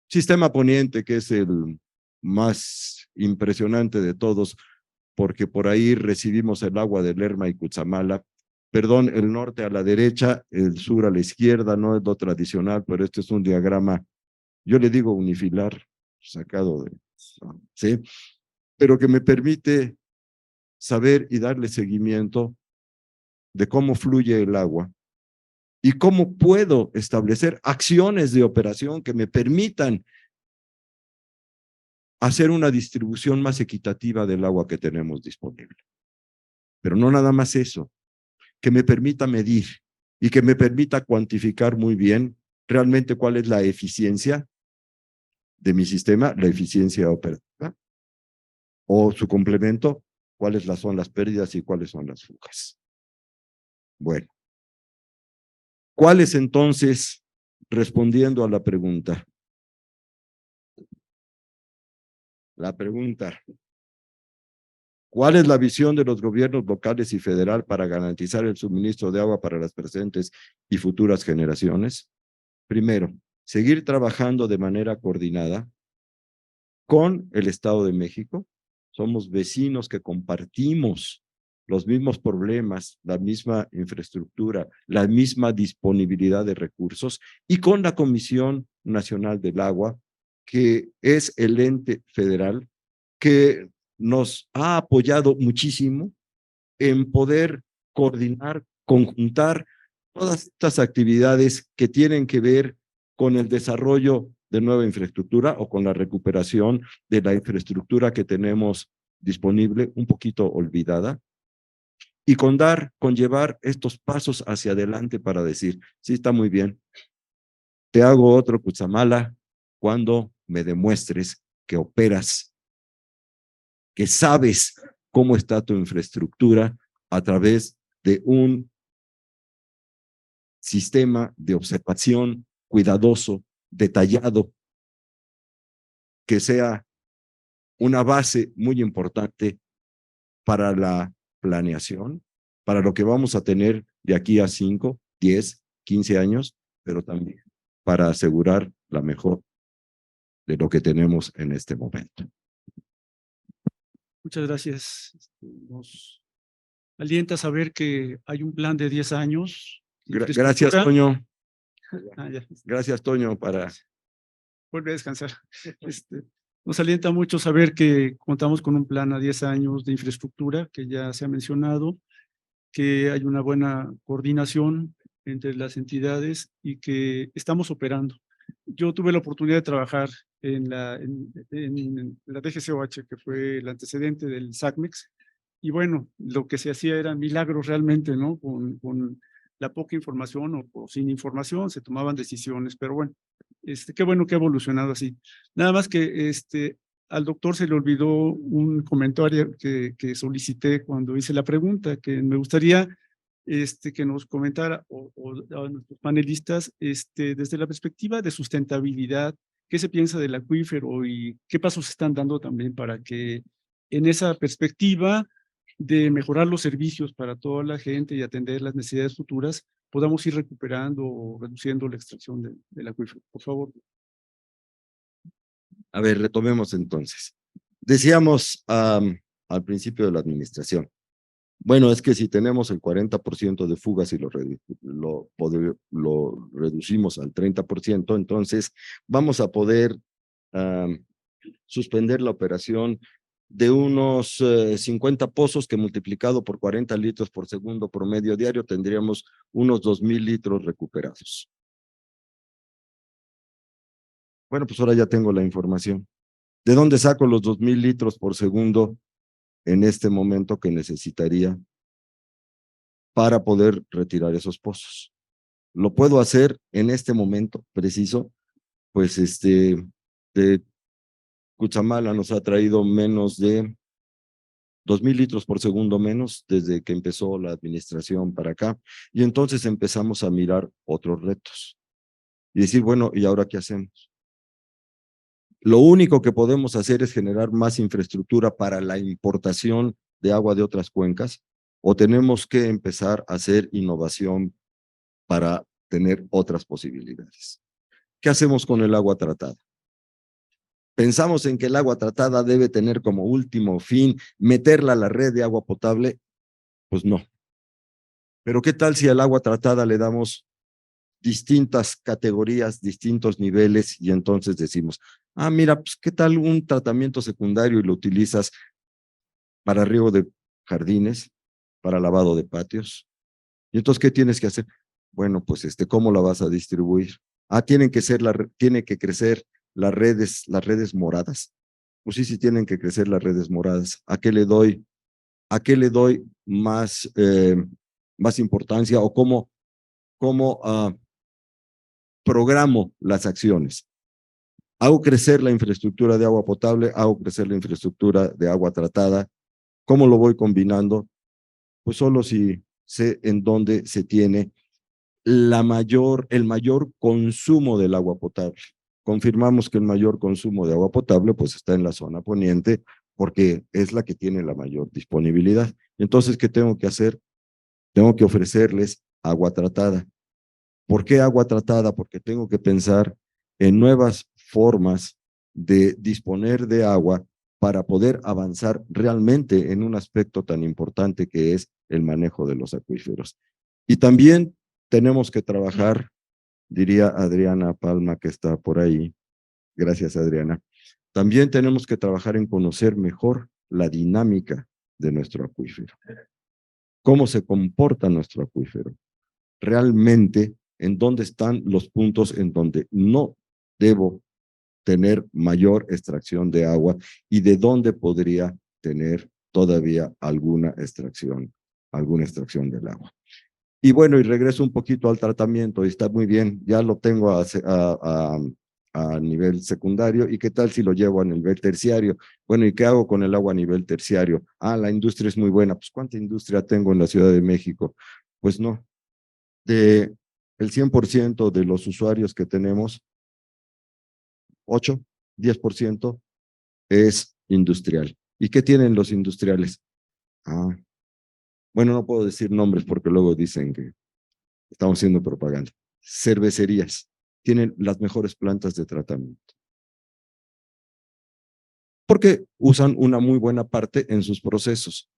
S5: Sistema Poniente, que es el más impresionante de todos, porque por ahí recibimos el agua de Lerma y Cutzamala. Perdón, el norte a la derecha, el sur a la izquierda, no es lo tradicional, pero este es un diagrama, yo le digo unifilar, sacado de, ¿sí? Pero que me permite saber y darle seguimiento de cómo fluye el agua y cómo puedo establecer acciones de operación que me permitan hacer una distribución más equitativa del agua que tenemos disponible. Pero no nada más eso, que me permita medir y que me permita cuantificar muy bien realmente cuál es la eficiencia de mi sistema, la eficiencia operativa, o su complemento, cuáles son las pérdidas y cuáles son las fugas. Bueno, ¿cuáles entonces, respondiendo a la pregunta? La pregunta, ¿cuál es la visión de los gobiernos locales y federal para garantizar el suministro de agua para las presentes y futuras generaciones? Primero, seguir trabajando de manera coordinada con el Estado de México. Somos vecinos que compartimos los mismos problemas, la misma infraestructura, la misma disponibilidad de recursos, y con la Comisión Nacional del Agua, que es el ente federal que nos ha apoyado muchísimo en poder coordinar, conjuntar todas estas actividades que tienen que ver con el desarrollo de nueva infraestructura o con la recuperación de la infraestructura que tenemos disponible, un poquito olvidada, y con llevar estos pasos hacia adelante para decir, sí, está muy bien, te hago otro Cutzamala cuando me demuestres que operas, que sabes cómo está tu infraestructura a través de un sistema de observación cuidadoso, detallado, que sea una base muy importante para la planeación, para lo que vamos a tener de aquí a 5, 10, 15 años, pero también para asegurar la mejor de lo que tenemos en este momento.
S7: Muchas gracias. Nos alienta saber que hay un plan de 10 años.
S5: Gracias, Toño.
S7: Ya.
S5: Gracias, Toño, para...
S7: Vuelve a descansar. Nos alienta mucho saber que contamos con un plan a 10 años de infraestructura, que ya se ha mencionado, que hay una buena coordinación entre las entidades y que estamos operando. Yo tuve la oportunidad de trabajar en la DGCOH, que fue el antecedente del SACMEX, y bueno, lo que se hacía eran milagros realmente, ¿no? Con la poca información o sin información se tomaban decisiones, pero bueno, qué bueno que ha evolucionado así. Nada más que al doctor se le olvidó un comentario que solicité cuando hice la pregunta, que me gustaría que nos comentara o a nuestros panelistas desde la perspectiva de sustentabilidad, qué se piensa del acuífero y qué pasos se están dando también para que en esa perspectiva de mejorar los servicios para toda la gente y atender las necesidades futuras, podamos ir recuperando o reduciendo la extracción del acuífero. Por favor.
S5: A ver, retomemos entonces. Decíamos al principio de la administración, bueno, es que si tenemos el 40% de fugas y lo reducimos al 30%, entonces vamos a poder suspender la operación de unos 50 pozos que multiplicado por 40 litros por segundo promedio diario tendríamos unos 2,000 litros recuperados. Bueno, pues ahora ya tengo la información. ¿De dónde saco los 2,000 litros por segundo en este momento que necesitaría para poder retirar esos pozos? lo puedo hacer en este momento preciso, pues de Cutzamala nos ha traído menos de 2,000 litros por segundo menos desde que empezó la administración para acá. Y entonces empezamos a mirar otros retos y decir, bueno, ¿y ahora qué hacemos? Lo único que podemos hacer es generar más infraestructura para la importación de agua de otras cuencas, o tenemos que empezar a hacer innovación para tener otras posibilidades. ¿Qué hacemos con el agua tratada? Pensamos en que el agua tratada debe tener como último fin meterla a la red de agua potable. Pues no. Pero ¿qué tal si al agua tratada le damos distintas categorías, distintos niveles, y entonces decimos, ah, mira, pues ¿qué tal un tratamiento secundario y lo utilizas para riego de jardines, para lavado de patios? Y entonces, ¿qué tienes que hacer? Bueno, pues ¿cómo la vas a distribuir? Ah, tiene que crecer las redes moradas. Pues sí, tienen que crecer las redes moradas. ¿A qué le doy más importancia, o cómo programo las acciones? Hago crecer la infraestructura de agua potable, hago crecer la infraestructura de agua tratada. ¿Cómo lo voy combinando? Pues solo si sé en dónde se tiene el mayor consumo del agua potable. Confirmamos que el mayor consumo de agua potable pues está en la zona poniente, porque es la que tiene la mayor disponibilidad. Entonces, ¿qué tengo que hacer? Tengo que ofrecerles agua tratada. ¿Por qué agua tratada? Porque tengo que pensar en nuevas formas de disponer de agua para poder avanzar realmente en un aspecto tan importante que es el manejo de los acuíferos. Y también tenemos que trabajar, diría Adriana Palma, que está por ahí. Gracias, Adriana. También tenemos que trabajar en conocer mejor la dinámica de nuestro acuífero. ¿Cómo se comporta nuestro acuífero? Realmente, ¿en dónde están los puntos en donde no debo tener mayor extracción de agua y de dónde podría tener todavía alguna extracción del agua? Y bueno, y regreso un poquito al tratamiento, y está muy bien, ya lo tengo a nivel secundario, ¿y qué tal si lo llevo a nivel terciario? Bueno, ¿y qué hago con el agua a nivel terciario? Ah, la industria es muy buena. Pues ¿cuánta industria tengo en la Ciudad de México? Pues no. De el 100% de los usuarios que tenemos, 8, 10% es industrial. ¿Y qué tienen los industriales? Ah, bueno, no puedo decir nombres porque luego dicen que estamos haciendo propaganda. Cervecerías tienen las mejores plantas de tratamiento, porque usan una muy buena parte en sus procesos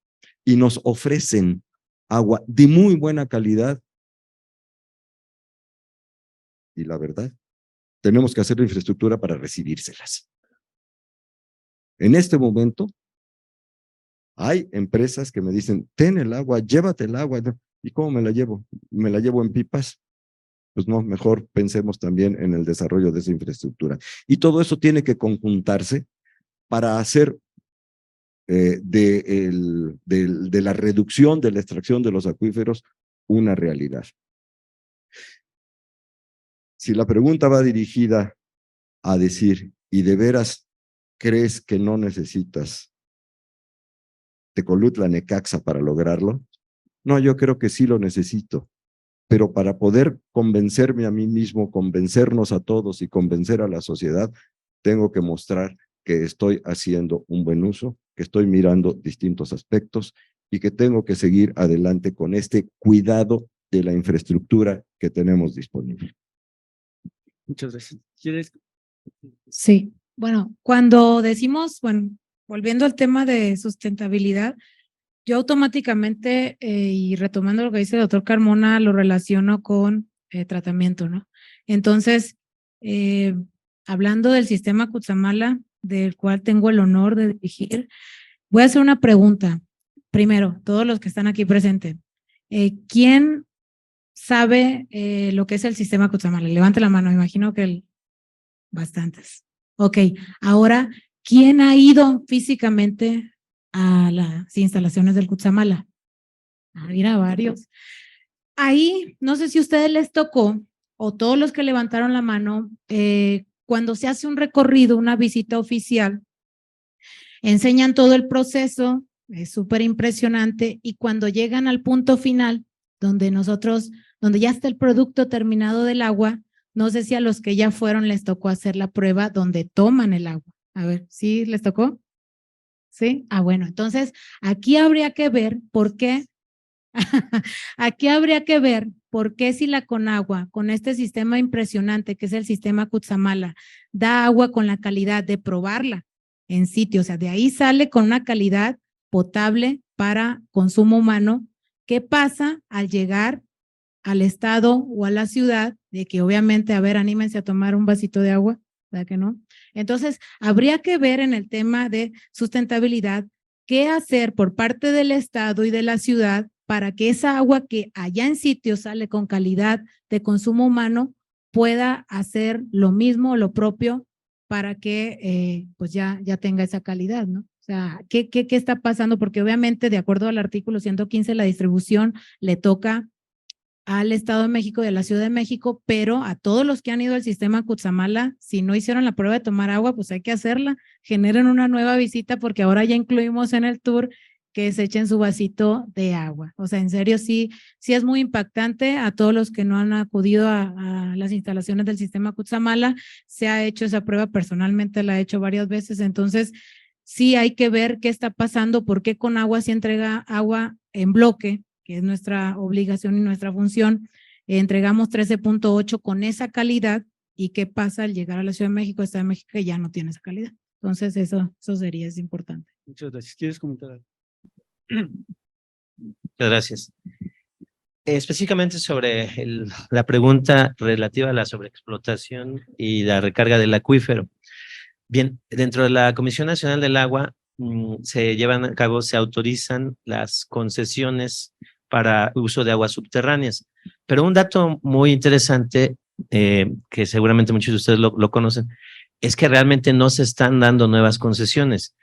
S5: y nos ofrecen agua de muy buena calidad. Y la verdad, tenemos que hacer la infraestructura para recibírselas. En este momento, hay empresas que me dicen, ten el agua, llévate el agua. ¿Y cómo me la llevo? ¿Me la llevo en pipas? Pues no, mejor pensemos también en el desarrollo de esa infraestructura. Y todo eso tiene que conjuntarse para hacer de la reducción de la extracción de los acuíferos una realidad. Si la pregunta va dirigida a decir, ¿y de veras crees que no necesitas Tecolutla, Necaxa para lograrlo? No, yo creo que sí lo necesito, pero para poder convencerme a mí mismo, convencernos a todos y convencer a la sociedad, tengo que mostrar que estoy haciendo un buen uso, que estoy mirando distintos aspectos y que tengo que seguir adelante con este cuidado de la infraestructura que tenemos disponible.
S7: Muchas gracias. ¿Quieres?
S3: Sí, bueno, cuando decimos, bueno, volviendo al tema de sustentabilidad, yo automáticamente, y retomando lo que dice el doctor Carmona, lo relaciono con tratamiento, ¿no? Entonces, hablando del sistema Cutzamala, del cual tengo el honor de dirigir, voy a hacer una pregunta. Primero, todos los que están aquí presentes, ¿quién sabe lo que es el sistema Cutzamala? Levante la mano, me imagino que bastantes. Ok, ahora, ¿quién ha ido físicamente a las instalaciones del Cutzamala? Ah, mira, varios. ahí, no sé si a ustedes les tocó, o todos los que levantaron la mano, cuando se hace un recorrido, una visita oficial, enseñan todo el proceso, es súper impresionante, y cuando llegan al punto final, donde ya está el producto terminado del agua, no sé si a los que ya fueron les tocó hacer la prueba donde toman el agua. A ver, ¿sí les tocó? ¿Sí? Bueno, entonces aquí habría que ver por qué. Aquí habría que ver por qué si la Conagua, con este sistema impresionante que es el sistema Cutzamala, da agua con la calidad de probarla en sitio, o sea, de ahí sale con una calidad potable para consumo humano. ¿Qué pasa al llegar al estado o a la ciudad? De que obviamente, a ver, anímense a tomar un vasito de agua, ¿verdad que no? Entonces, habría que ver en el tema de sustentabilidad qué hacer por parte del estado y de la ciudad para que esa agua que allá en sitio sale con calidad de consumo humano pueda hacer lo mismo o lo propio para que pues ya tenga esa calidad, ¿no? O sea, ¿qué está pasando? Porque obviamente, de acuerdo al artículo 115, la distribución le toca al Estado de México y a la Ciudad de México, pero a todos los que han ido al sistema Cutzamala, si no hicieron la prueba de tomar agua, pues hay que hacerla, generen una nueva visita porque ahora ya incluimos en el tour que se echen su vasito de agua. O sea, en serio, sí es muy impactante a todos los que no han acudido a las instalaciones del sistema Cutzamala. Se ha hecho esa prueba, personalmente la he hecho varias veces, entonces sí hay que ver qué está pasando, por qué con agua se entrega agua en bloque, que es nuestra obligación y nuestra función. Entregamos 13.8 con esa calidad, y qué pasa al llegar a la Ciudad de México, Estado de México, que ya no tiene esa calidad. Entonces, eso sería, es importante.
S7: Muchas gracias. ¿Quieres comentar algo?
S4: Muchas gracias. Específicamente sobre la pregunta relativa a la sobreexplotación y la recarga del acuífero. Bien, dentro de la Comisión Nacional del Agua se llevan a cabo, se autorizan las concesiones para uso de aguas subterráneas. Pero un dato muy interesante, que seguramente muchos de ustedes lo conocen, es que realmente no se están dando nuevas concesiones.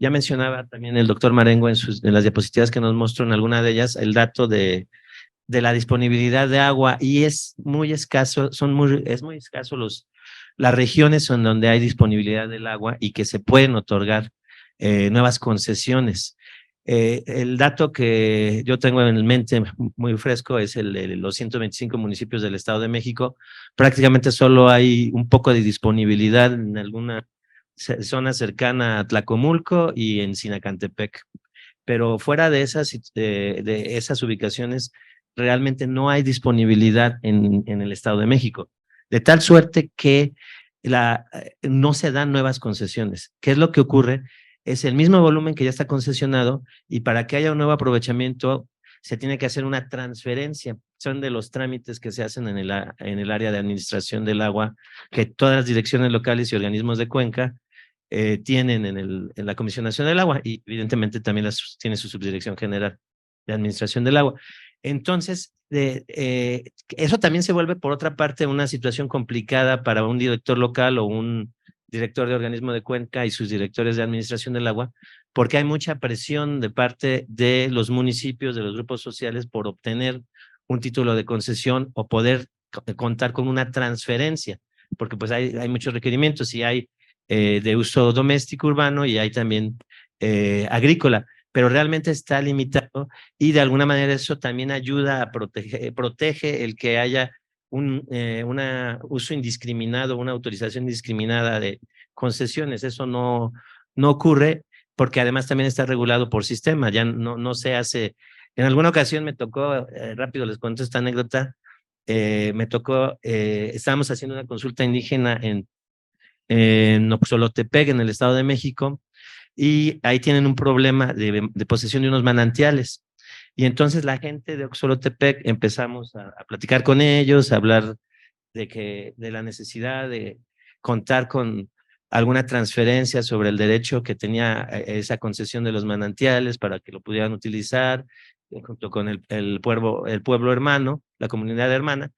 S4: Ya mencionaba también el doctor Marengo en las diapositivas que nos mostró, en alguna de ellas, el dato de la disponibilidad de agua, y es muy escaso, es muy escaso las regiones en donde hay disponibilidad del agua y que se pueden otorgar nuevas concesiones. El dato que yo tengo en mente muy fresco es el de los 125 municipios del Estado de México. Prácticamente solo hay un poco de disponibilidad en alguna zona cercana a Tlacomulco y en Sinacantepec. Pero fuera de esas ubicaciones, realmente no hay disponibilidad en el Estado de México, de tal suerte que no se dan nuevas concesiones. ¿Qué es lo que ocurre? Es el mismo volumen que ya está concesionado, y para que haya un nuevo aprovechamiento se tiene que hacer una transferencia. Son de los trámites que se hacen en el área de administración del agua, que todas las direcciones locales y organismos de cuenca tienen en la Comisión Nacional del Agua, y evidentemente también tiene su subdirección general de administración del agua. Entonces, eso también se vuelve, por otra parte, una situación complicada para un director local o un director de organismo de cuenca y sus directores de administración del agua, porque hay mucha presión de parte de los municipios, de los grupos sociales, por obtener un título de concesión o poder contar con una transferencia, porque pues hay muchos requerimientos, y hay de uso doméstico urbano y hay también agrícola, pero realmente está limitado, y de alguna manera eso también ayuda a protege el que haya un uso indiscriminado, una autorización indiscriminada de concesiones. Eso no ocurre, porque además también está regulado por sistema, ya no se hace. En alguna ocasión me tocó, rápido les cuento esta anécdota, me tocó, estábamos haciendo una consulta indígena en Oxolotepec, en el Estado de México, y ahí tienen un problema de posesión de unos manantiales. Y entonces la gente de Oxolotepec empezamos a platicar con ellos, a hablar de la necesidad de contar con alguna transferencia sobre el derecho que tenía esa concesión de los manantiales para que lo pudieran utilizar, junto con el pueblo hermano, la comunidad hermana,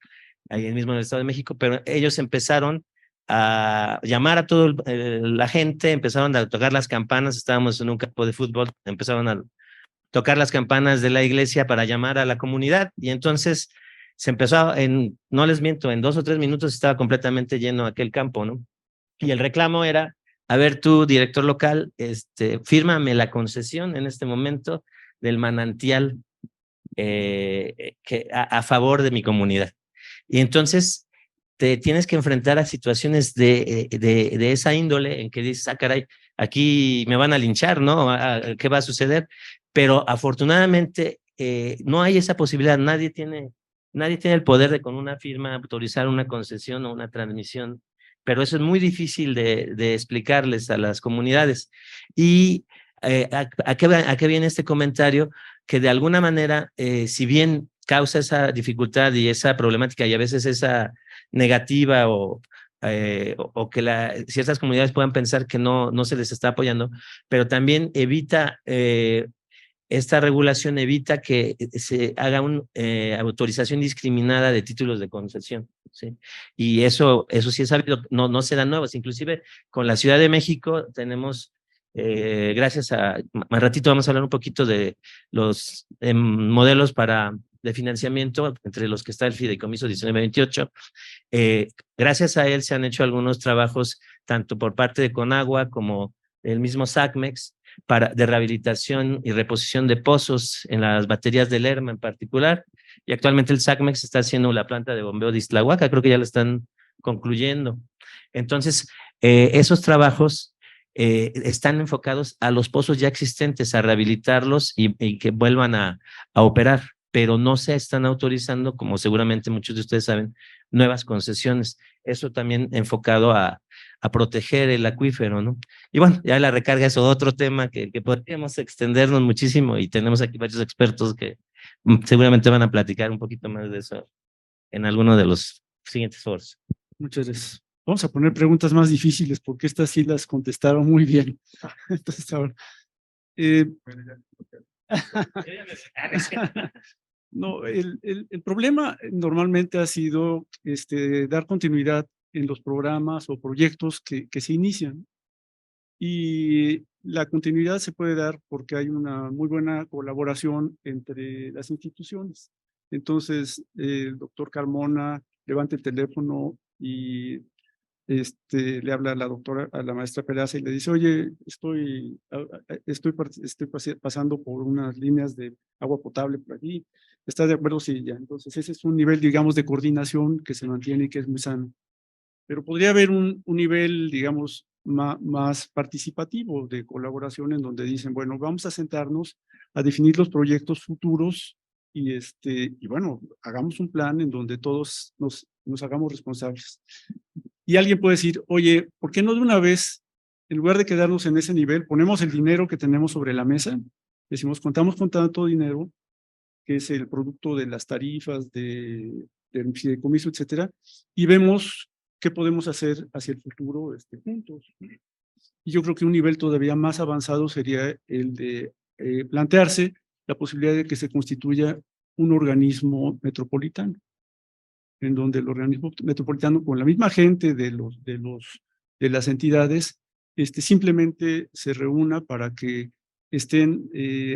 S4: ahí mismo en el Estado de México. Pero ellos empezaron a llamar a toda la gente, empezaron a tocar las campanas, estábamos en un campo de fútbol, empezaron tocar las campanas de la iglesia para llamar a la comunidad. Y entonces se empezó, no les miento, en 2 o 3 minutos estaba completamente lleno aquel campo, ¿no? Y el reclamo era, a ver tú, director local, fírmame la concesión en este momento del manantial a favor de mi comunidad. Y entonces te tienes que enfrentar a situaciones de esa índole en que dices, caray, aquí me van a linchar, ¿no? ¿Qué va a suceder? Pero afortunadamente no hay esa posibilidad. Nadie tiene el poder de con una firma autorizar una concesión o una transmisión, pero eso es muy difícil de explicarles a las comunidades. Y ¿a qué viene este comentario? Que de alguna manera, si bien causa esa dificultad y esa problemática y a veces esa negativa o que ciertas comunidades puedan pensar que no se les está apoyando, pero también evita, esta regulación evita que se haga una autorización discriminada de títulos de concesión, ¿sí? Y eso sí es sabido, no serán nuevos, inclusive con la Ciudad de México tenemos, gracias a, más ratito vamos a hablar un poquito de los modelos de financiamiento, entre los que está el Fideicomiso 1928. Gracias a él se han hecho algunos trabajos, tanto por parte de Conagua como el mismo SACMEX, de rehabilitación y reposición de pozos en las baterías de Lerma en particular. Y actualmente el SACMEX está haciendo la planta de bombeo de Ixtlahuaca, creo que ya la están concluyendo. Entonces, esos trabajos están enfocados a los pozos ya existentes, a rehabilitarlos y que vuelvan a operar, pero no se están autorizando, como seguramente muchos de ustedes saben, nuevas concesiones. Eso también enfocado a proteger el acuífero, ¿no? Y bueno, ya la recarga es otro tema que podríamos extendernos muchísimo y tenemos aquí varios expertos que seguramente van a platicar un poquito más de eso en alguno de los siguientes foros.
S7: Muchas gracias. Vamos a poner preguntas más difíciles porque estas sí las contestaron muy bien. Entonces, ahora, no, el problema normalmente ha sido dar continuidad en los programas o proyectos que se inician. Y la continuidad se puede dar porque hay una muy buena colaboración entre las instituciones. Entonces, el doctor Carmona levanta el teléfono y le habla a la doctora, a la maestra Peraza y le dice, oye, estoy pasando por unas líneas de agua potable por aquí. ¿Estás de acuerdo? Sí, ya. Entonces, ese es un nivel, digamos, de coordinación que se mantiene y que es muy sano. Pero podría haber un nivel, digamos, más participativo de colaboración en donde dicen, bueno, vamos a sentarnos a definir los proyectos futuros y bueno, hagamos un plan en donde todos nos hagamos responsables. Y alguien puede decir, oye, ¿por qué no de una vez, en lugar de quedarnos en ese nivel, ponemos el dinero que tenemos sobre la mesa? Decimos, contamos con tanto dinero, que es el producto de las tarifas, del fideicomiso, etcétera, y vemos qué podemos hacer hacia el futuro juntos. Y yo creo que un nivel todavía más avanzado sería el de plantearse la posibilidad de que se constituya un organismo metropolitano, en donde el organismo metropolitano, con la misma gente de las entidades, simplemente se reúna para que estén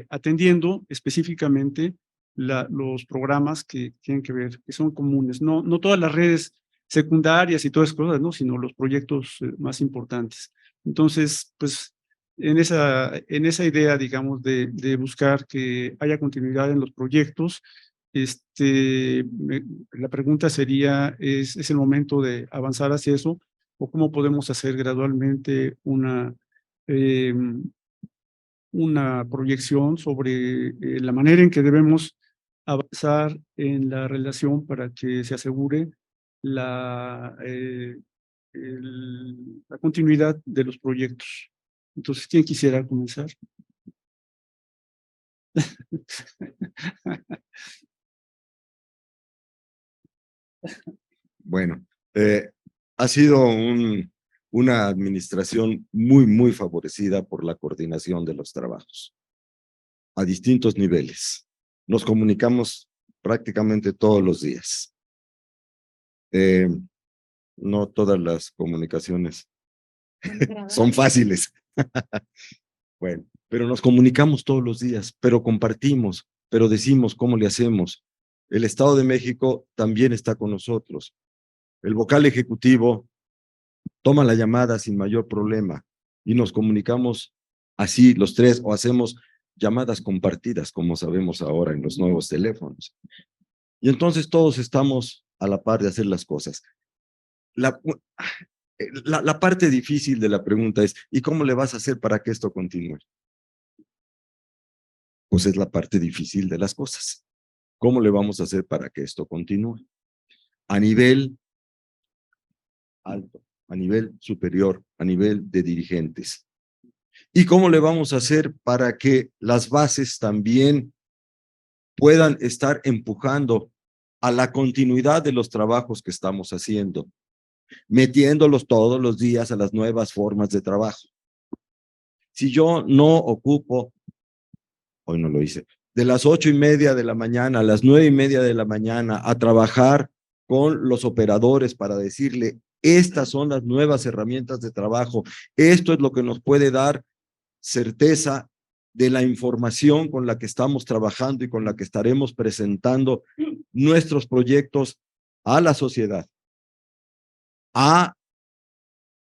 S7: atendiendo específicamente los programas que tienen que ver, que son comunes, no todas las redes secundarias y todas esas cosas, ¿no? Sino los proyectos más importantes. Entonces, pues, en esa idea, digamos, de buscar que haya continuidad en los proyectos, la pregunta sería, ¿es el momento de avanzar hacia eso? ¿O cómo podemos hacer gradualmente una proyección sobre la manera en que debemos avanzar en la relación para que se asegure la continuidad de los proyectos? Entonces, ¿quién quisiera comenzar?
S5: Bueno, ha sido una administración muy, muy favorecida por la coordinación de los trabajos a distintos niveles. Nos comunicamos prácticamente todos los días. No todas las comunicaciones son fáciles. Bueno, pero nos comunicamos todos los días, pero compartimos, pero decimos cómo le hacemos. El Estado de México también está con nosotros. El vocal ejecutivo toma la llamada sin mayor problema y nos comunicamos así los tres, o hacemos llamadas compartidas, como sabemos ahora en los nuevos teléfonos. Y entonces todos estamos a la par de hacer las cosas. La parte difícil de la pregunta es, ¿y cómo le vas a hacer para que esto continúe? Pues es la parte difícil de las cosas. ¿Cómo le vamos a hacer para que esto continúe? A nivel alto, a nivel superior, a nivel de dirigentes. ¿Y cómo le vamos a hacer para que las bases también puedan estar empujando a la continuidad de los trabajos que estamos haciendo, metiéndolos todos los días a las nuevas formas de trabajo? Si yo no ocupo, hoy no lo hice, de las 8:30 de la mañana a las 9:30 de la mañana a trabajar con los operadores para decirle, estas son las nuevas herramientas de trabajo, esto es lo que nos puede dar certeza de la información con la que estamos trabajando y con la que estaremos presentando nuestros proyectos a la sociedad, a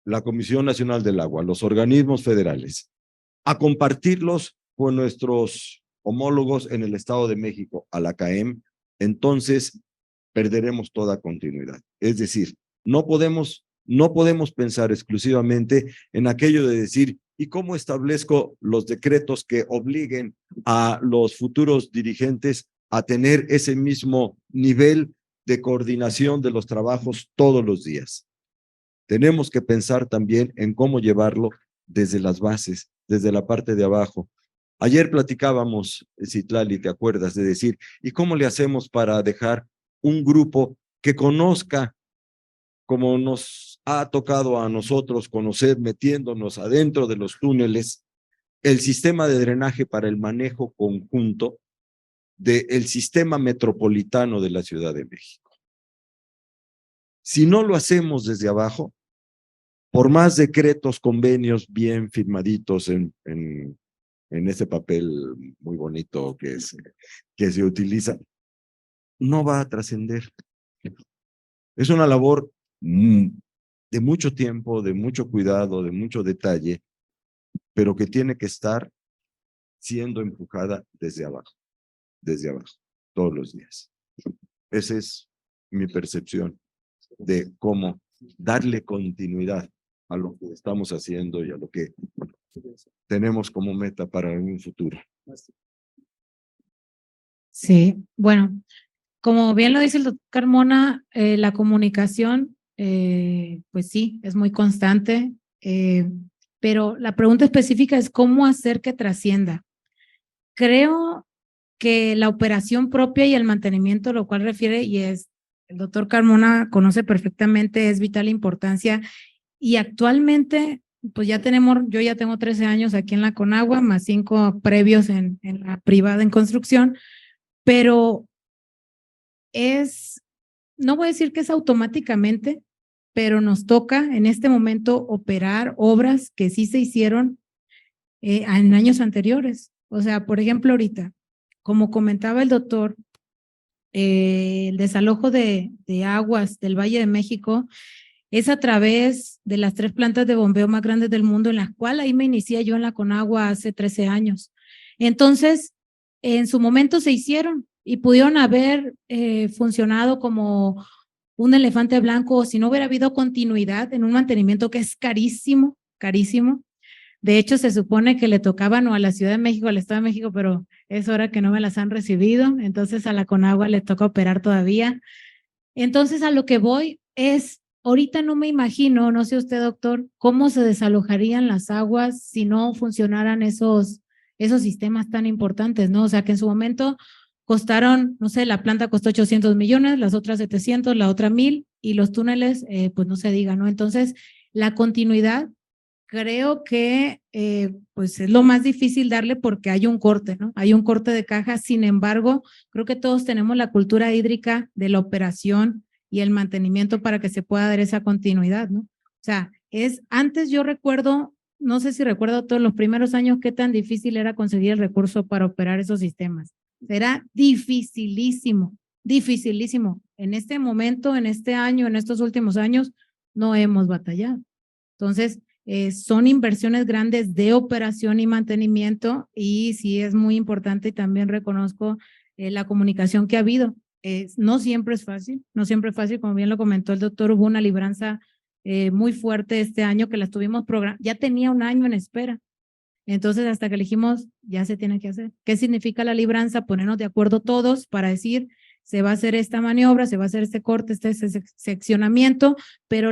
S5: la Comisión Nacional del Agua, a los organismos federales, a compartirlos con nuestros homólogos en el Estado de México, a la CAEM, entonces perderemos toda continuidad. Es decir, no podemos pensar exclusivamente en aquello de decir, ¿y cómo establezco los decretos que obliguen a los futuros dirigentes a tener ese mismo nivel de coordinación de los trabajos todos los días? Tenemos que pensar también en cómo llevarlo desde las bases, desde la parte de abajo. Ayer platicábamos, Citlali, ¿te acuerdas? De decir, ¿y cómo le hacemos para dejar un grupo que conozca, como nos ha tocado a nosotros conocer, metiéndonos adentro de los túneles, el sistema de drenaje para el manejo conjunto del sistema metropolitano de la Ciudad de México? Si no lo hacemos desde abajo, por más decretos, convenios bien firmaditos en ese papel muy bonito que se utiliza, no va a trascender. Es una labor de mucho tiempo, de mucho cuidado, de mucho detalle, pero que tiene que estar siendo empujada desde abajo, todos los días. Esa es mi percepción de cómo darle continuidad a lo que estamos haciendo y a lo que tenemos como meta para un futuro.
S3: Sí, bueno, como bien lo dice el doctor Carmona, la comunicación, pues sí, es muy constante, pero la pregunta específica es cómo hacer que trascienda. Creo que la operación propia y el mantenimiento, lo cual refiere, y es, el doctor Carmona conoce perfectamente, es vital importancia, y actualmente, pues yo ya tengo 13 años aquí en la Conagua, más 5 previos en la privada en construcción, pero no voy a decir que es automáticamente, pero nos toca en este momento operar obras que sí se hicieron en años anteriores. O sea, por ejemplo, ahorita, como comentaba el doctor, el desalojo de aguas del Valle de México es a través de las 3 plantas de bombeo más grandes del mundo, en las cuales ahí me inicié yo en la Conagua hace 13 años. Entonces, en su momento se hicieron y pudieron haber funcionado como un elefante blanco si no hubiera habido continuidad en un mantenimiento que es carísimo, carísimo. De hecho, se supone que le tocaban o a la Ciudad de México, al Estado de México, pero es hora que no me las han recibido, entonces a la Conagua le toca operar todavía. Entonces, a lo que voy es, ahorita no me imagino, no sé usted, doctor, cómo se desalojarían las aguas si no funcionaran esos sistemas tan importantes, ¿no? O sea, que en su momento costaron, no sé, la planta costó 800 millones, las otras 700, la otra 1000, y los túneles, pues no se diga, ¿no? Entonces, la continuidad, creo que pues es lo más difícil darle porque hay un corte, ¿no? Hay un corte de caja, sin embargo, creo que todos tenemos la cultura hídrica de la operación y el mantenimiento para que se pueda dar esa continuidad, ¿no? O sea, antes yo recuerdo no sé si recuerdo todos los primeros años qué tan difícil era conseguir el recurso para operar esos sistemas. Era dificilísimo, dificilísimo. En este momento, en este año, en estos últimos años, no hemos batallado. Entonces, son inversiones grandes de operación y mantenimiento y sí es muy importante y también reconozco la comunicación que ha habido. No siempre es fácil, no siempre es fácil, como bien lo comentó el doctor, hubo una libranza muy fuerte este año que la estuvimos programando, ya tenía un año en espera. Entonces, hasta que elegimos, ya se tiene que hacer. ¿Qué significa la libranza? Ponernos de acuerdo todos para decir, se va a hacer esta maniobra, se va a hacer este corte, este seccionamiento, pero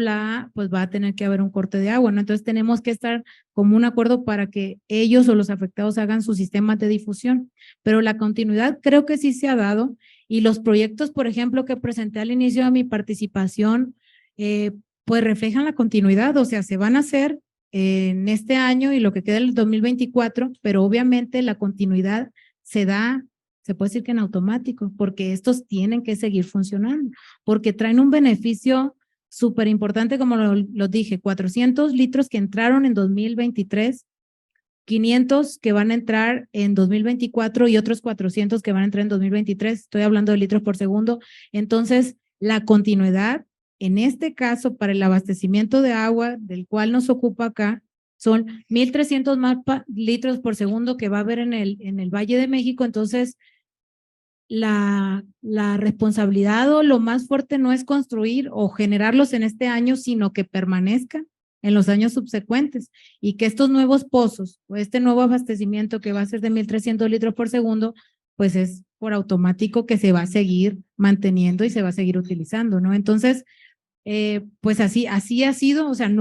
S3: pues va a tener que haber un corte de agua, ¿no? Entonces, tenemos que estar como un acuerdo para que ellos o los afectados hagan sus sistemas de difusión. Pero la continuidad creo que sí se ha dado y los proyectos, por ejemplo, que presenté al inicio de mi participación, pues reflejan la continuidad, o sea, se van a hacer en este año y lo que queda del 2024, pero obviamente la continuidad se da, se puede decir que en automático, porque estos tienen que seguir funcionando, porque traen un beneficio súper importante, como lo dije, 400 litros que entraron en 2023, 500 que van a entrar en 2024 y otros 400 que van a entrar en 2023, estoy hablando de litros por segundo. Entonces, la continuidad, en este caso, para el abastecimiento de agua, del cual nos ocupa acá, son 1,300 más litros por segundo que va a haber en el Valle de México. Entonces, la responsabilidad o lo más fuerte no es construir o generarlos en este año, sino que permanezcan en los años subsecuentes y que estos nuevos pozos o este nuevo abastecimiento que va a ser de 1,300 litros por segundo, pues es por automático que se va a seguir manteniendo y se va a seguir utilizando, ¿no? Entonces, pues así ha sido, o sea,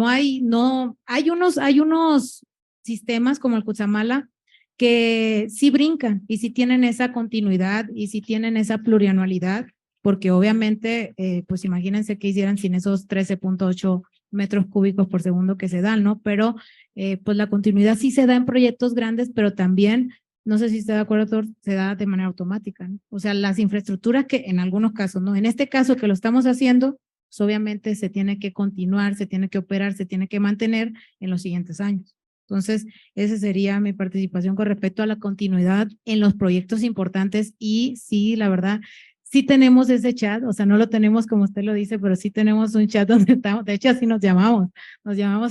S3: hay unos sistemas como el Cutzamala que sí brincan y sí tienen esa continuidad y sí tienen esa plurianualidad, porque obviamente, pues imagínense que hicieran sin esos 13.8 metros cúbicos por segundo que se dan, ¿no? Pero pues la continuidad sí se da en proyectos grandes, pero también, no sé si está de acuerdo, doctor, se da de manera automática, ¿no? O sea, las infraestructuras que en algunos casos, ¿no? En este caso que lo estamos haciendo, pues obviamente se tiene que continuar, se tiene que operar, se tiene que mantener en los siguientes años. Entonces, esa sería mi participación con respecto a la continuidad en los proyectos importantes y sí, la verdad, sí tenemos ese chat, o sea, no lo tenemos como usted lo dice, pero sí tenemos un chat donde estamos, de hecho así nos llamamos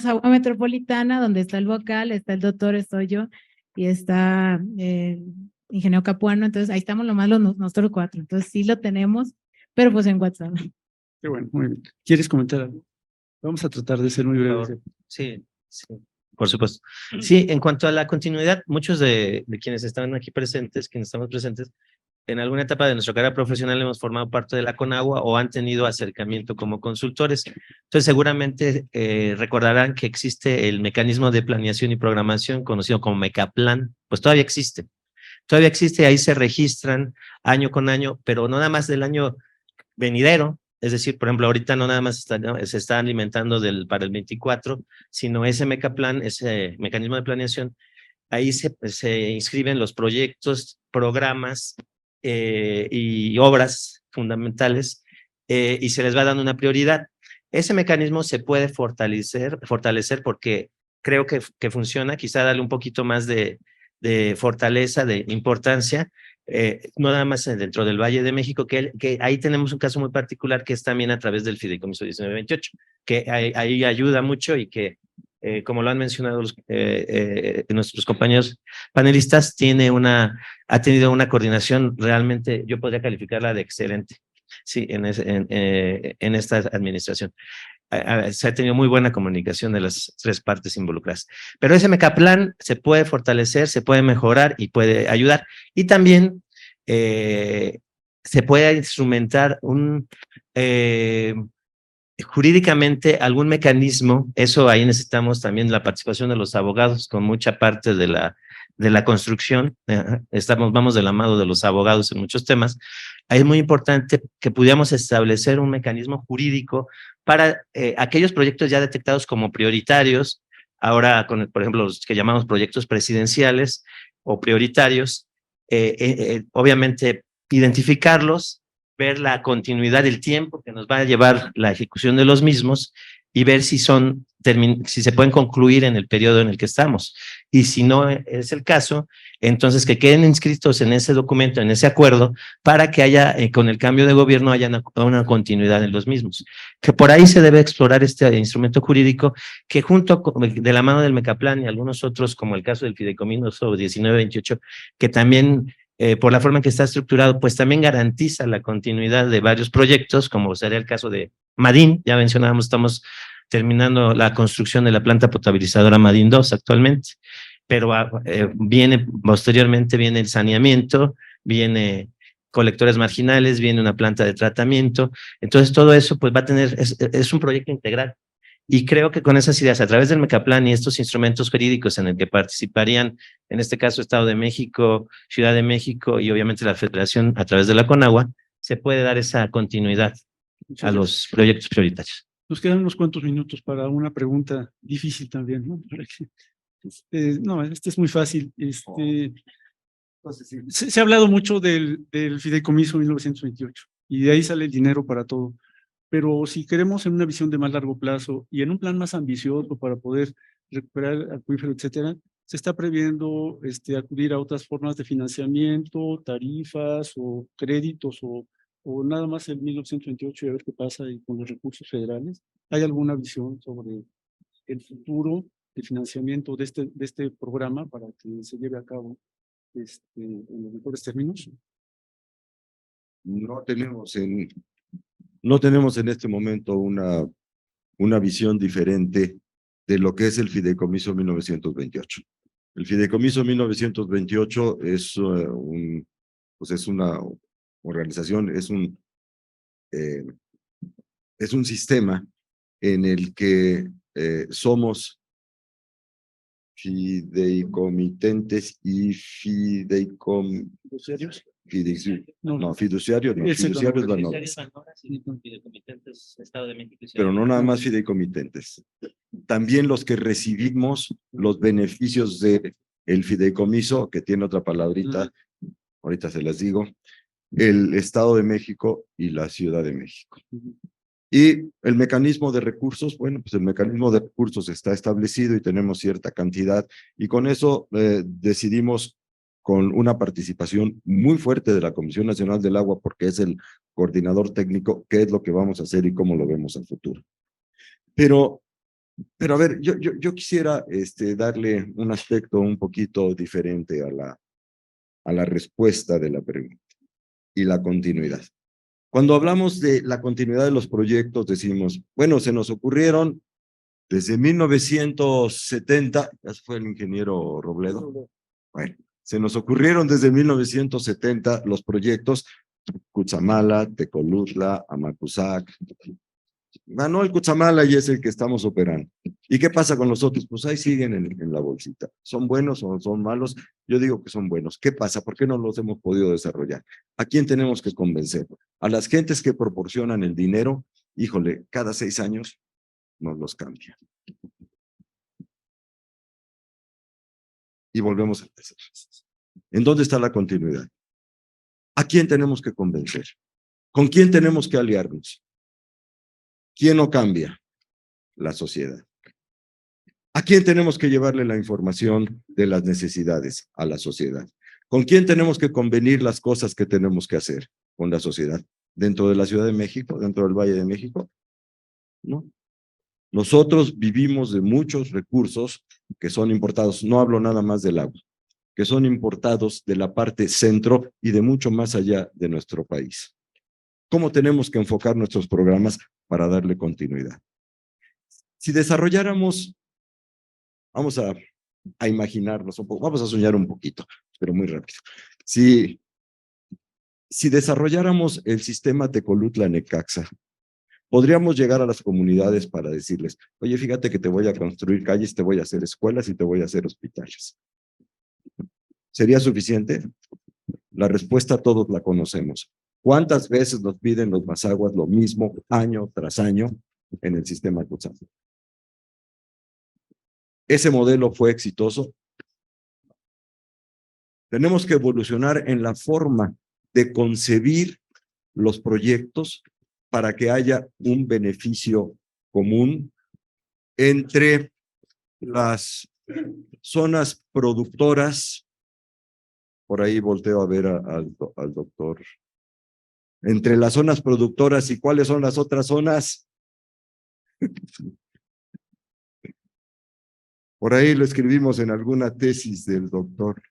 S3: Agua Metropolitana, donde está el vocal, está el doctor, estoy yo, y está el ingeniero Capuano, entonces ahí estamos nomás nosotros 4, entonces sí lo tenemos, pero pues en WhatsApp.
S7: Qué bueno, muy bien. ¿Quieres comentar algo? Vamos a tratar de ser muy breves.
S4: Sí, por supuesto. Sí, en cuanto a la continuidad, muchos de quienes están aquí presentes, quienes estamos presentes, en alguna etapa de nuestra carrera profesional hemos formado parte de la Conagua o han tenido acercamiento como consultores. Entonces, seguramente recordarán que existe el mecanismo de planeación y programación conocido como Mecaplan, pues todavía existe, ahí se registran año con año, pero no nada más del año venidero. Es decir, por ejemplo, ahorita no nada más se está alimentando para el 24, sino ese Mecaplan, ese mecanismo de planeación, ahí se inscriben los proyectos, programas y obras fundamentales y se les va dando una prioridad. Ese mecanismo se puede fortalecer porque creo que funciona, quizá darle un poquito más de fortaleza, de importancia, no nada más dentro del Valle de México, que ahí tenemos un caso muy particular que es también a través del Fideicomiso 1928, que ahí ayuda mucho y que, como lo han mencionado nuestros compañeros panelistas, ha tenido una coordinación realmente, yo podría calificarla de excelente, sí, en esta administración. Se ha tenido muy buena comunicación de las tres partes involucradas. Pero ese Mecaplan se puede fortalecer, se puede mejorar y puede ayudar. Y también se puede instrumentar jurídicamente algún mecanismo. Eso ahí necesitamos también la participación de los abogados con mucha parte de la construcción. Vamos de la mano de los abogados en muchos temas. Ahí es muy importante que pudiéramos establecer un mecanismo jurídico para aquellos proyectos ya detectados como prioritarios, ahora por ejemplo, los que llamamos proyectos presidenciales o prioritarios, obviamente identificarlos, ver la continuidad del tiempo que nos va a llevar la ejecución de los mismos y ver si son si se pueden concluir en el periodo en el que estamos. Y si no es el caso, entonces que queden inscritos en ese documento, en ese acuerdo, para que haya, con el cambio de gobierno, haya una continuidad en los mismos. Que por ahí se debe explorar este instrumento jurídico que junto de la mano del Mecaplan y algunos otros, como el caso del Fideicomiso 1928, que también por la forma en que está estructurado, pues también garantiza la continuidad de varios proyectos, como sería el caso de Madín. Ya mencionábamos, estamos terminando la construcción de la planta potabilizadora Madín 2 actualmente, pero posteriormente viene el saneamiento, viene colectores marginales, viene una planta de tratamiento. Entonces todo eso pues va a tener, es un proyecto integral. Y creo que con esas ideas, a través del Mecaplan y estos instrumentos jurídicos en el que participarían, en este caso Estado de México, Ciudad de México y obviamente la Federación a través de la Conagua, se puede dar esa continuidad a los proyectos prioritarios.
S7: Nos quedan unos cuantos minutos para una pregunta difícil también, ¿no? No, es muy fácil. Se ha hablado mucho del Fideicomiso 1928 y de ahí sale el dinero para todo. Pero si queremos en una visión de más largo plazo y en un plan más ambicioso para poder recuperar el acuífero, etcétera, se está previendo acudir a otras formas de financiamiento, tarifas o créditos o nada más el 1928 y a ver qué pasa con los recursos federales. ¿Hay alguna visión sobre el futuro de financiamiento de este programa para que se lleve a cabo en los mejores términos?
S5: No tenemos en este momento una visión diferente de lo que es el Fideicomiso 1928. El Fideicomiso 1928 es es una organización, es un sistema en el que somos fideicomitentes y
S7: ¿Fiduciarios?
S5: Fiduciarios no, fiduciarios la norma. Pero no nada más fideicomitentes. También los que recibimos los beneficios del fideicomiso, que tiene otra palabrita, ahorita se las digo, el Estado de México y la Ciudad de México. Y el mecanismo de recursos, bueno, pues el mecanismo de recursos está establecido y tenemos cierta cantidad, y con eso decidimos, con una participación muy fuerte de la Comisión Nacional del Agua, porque es el coordinador técnico, qué es lo que vamos a hacer y cómo lo vemos al futuro. Pero a ver, yo quisiera darle un aspecto un poquito diferente a la respuesta de la pregunta y la continuidad. Cuando hablamos de la continuidad de los proyectos, decimos, bueno, se nos ocurrieron desde 1970, ya fue el ingeniero Robledo, bueno, se nos ocurrieron desde 1970 los proyectos Cutzamala, Tecolutla, Amacuzac. Ganó el Cutzamala y es el que estamos operando. ¿Y qué pasa con los otros? Pues ahí siguen en la bolsita. ¿Son buenos o son malos? Yo digo que son buenos. ¿Qué pasa? ¿Por qué no los hemos podido desarrollar? ¿A quién tenemos que convencer? A las gentes que proporcionan el dinero, híjole, cada 6 años nos los cambian. Y volvemos a empezar. ¿En dónde está la continuidad? ¿A quién tenemos que convencer? ¿Con quién tenemos que aliarnos? ¿Quién no cambia? La sociedad. ¿A quién tenemos que llevarle la información de las necesidades? A la sociedad. ¿Con quién tenemos que convenir las cosas que tenemos que hacer? Con la sociedad. ¿Dentro de la Ciudad de México? ¿Dentro del Valle de México? No. Nosotros vivimos de muchos recursos que son importados. No hablo nada más del agua, que son importados de la parte centro y de mucho más allá de nuestro país. ¿Cómo tenemos que enfocar nuestros programas para darle continuidad? Si desarrolláramos, vamos a imaginarnos un poco, vamos a soñar un poquito, pero muy rápido. Si desarrolláramos el sistema Tecolutla-Necaxa, podríamos llegar a las comunidades para decirles, oye, fíjate que te voy a construir calles, te voy a hacer escuelas y te voy a hacer hospitales. ¿Sería suficiente? La respuesta todos la conocemos. ¿Cuántas veces nos piden los Mazaguas lo mismo año tras año en el sistema Cutzamala? ¿Ese modelo fue exitoso? Tenemos que evolucionar en la forma de concebir los proyectos para que haya un beneficio común entre las zonas productoras, por ahí volteo a ver al doctor, entre las zonas productoras y cuáles son las otras zonas. Por ahí lo escribimos en alguna tesis del doctor.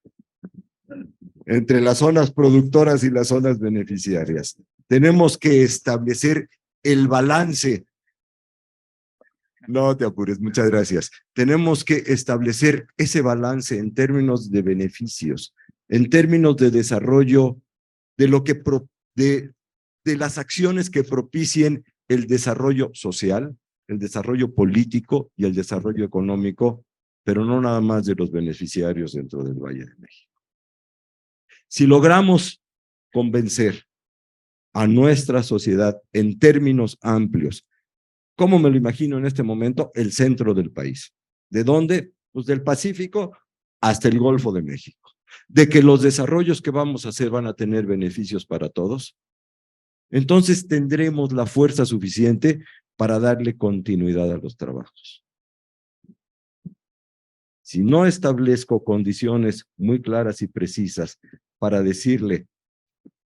S5: Entre las zonas productoras y las zonas beneficiarias. Tenemos que establecer el balance. No te apures, muchas gracias. Tenemos que establecer ese balance en términos de beneficios, en términos de desarrollo, de lo que de las acciones que propicien el desarrollo social, el desarrollo político y el desarrollo económico, pero no nada más de los beneficiarios dentro del Valle de México. Si logramos convencer a nuestra sociedad en términos amplios, ¿cómo me lo imagino en este momento? El centro del país. ¿De dónde? Pues del Pacífico hasta el Golfo de México. De que los desarrollos que vamos a hacer van a tener beneficios para todos. Entonces tendremos la fuerza suficiente para darle continuidad a los trabajos. Si no establezco condiciones muy claras y precisas para decirle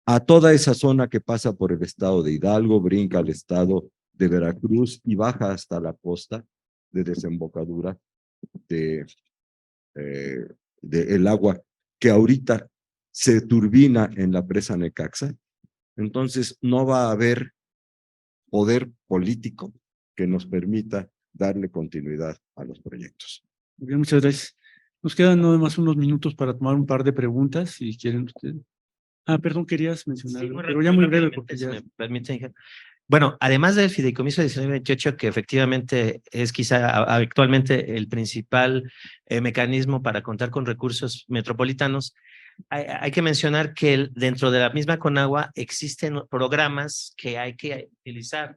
S5: a toda esa zona que pasa por el estado de Hidalgo, brinca al estado de Veracruz y baja hasta la costa de desembocadura de el agua que ahorita se turbina en la presa Necaxa, entonces no va a haber poder político que nos permita darle continuidad a los proyectos.
S7: Muy bien, muchas gracias. Nos quedan nada más unos minutos para tomar un par de preguntas, si quieren ustedes. Perdón, querías mencionar,
S4: Sí,
S7: pero ya muy breve. Porque
S4: si
S7: ya...
S4: me permiten. Bueno, además del fideicomiso 1928, que efectivamente es quizá actualmente el principal mecanismo para contar con recursos metropolitanos, hay que mencionar que dentro de la misma Conagua existen programas que hay que utilizar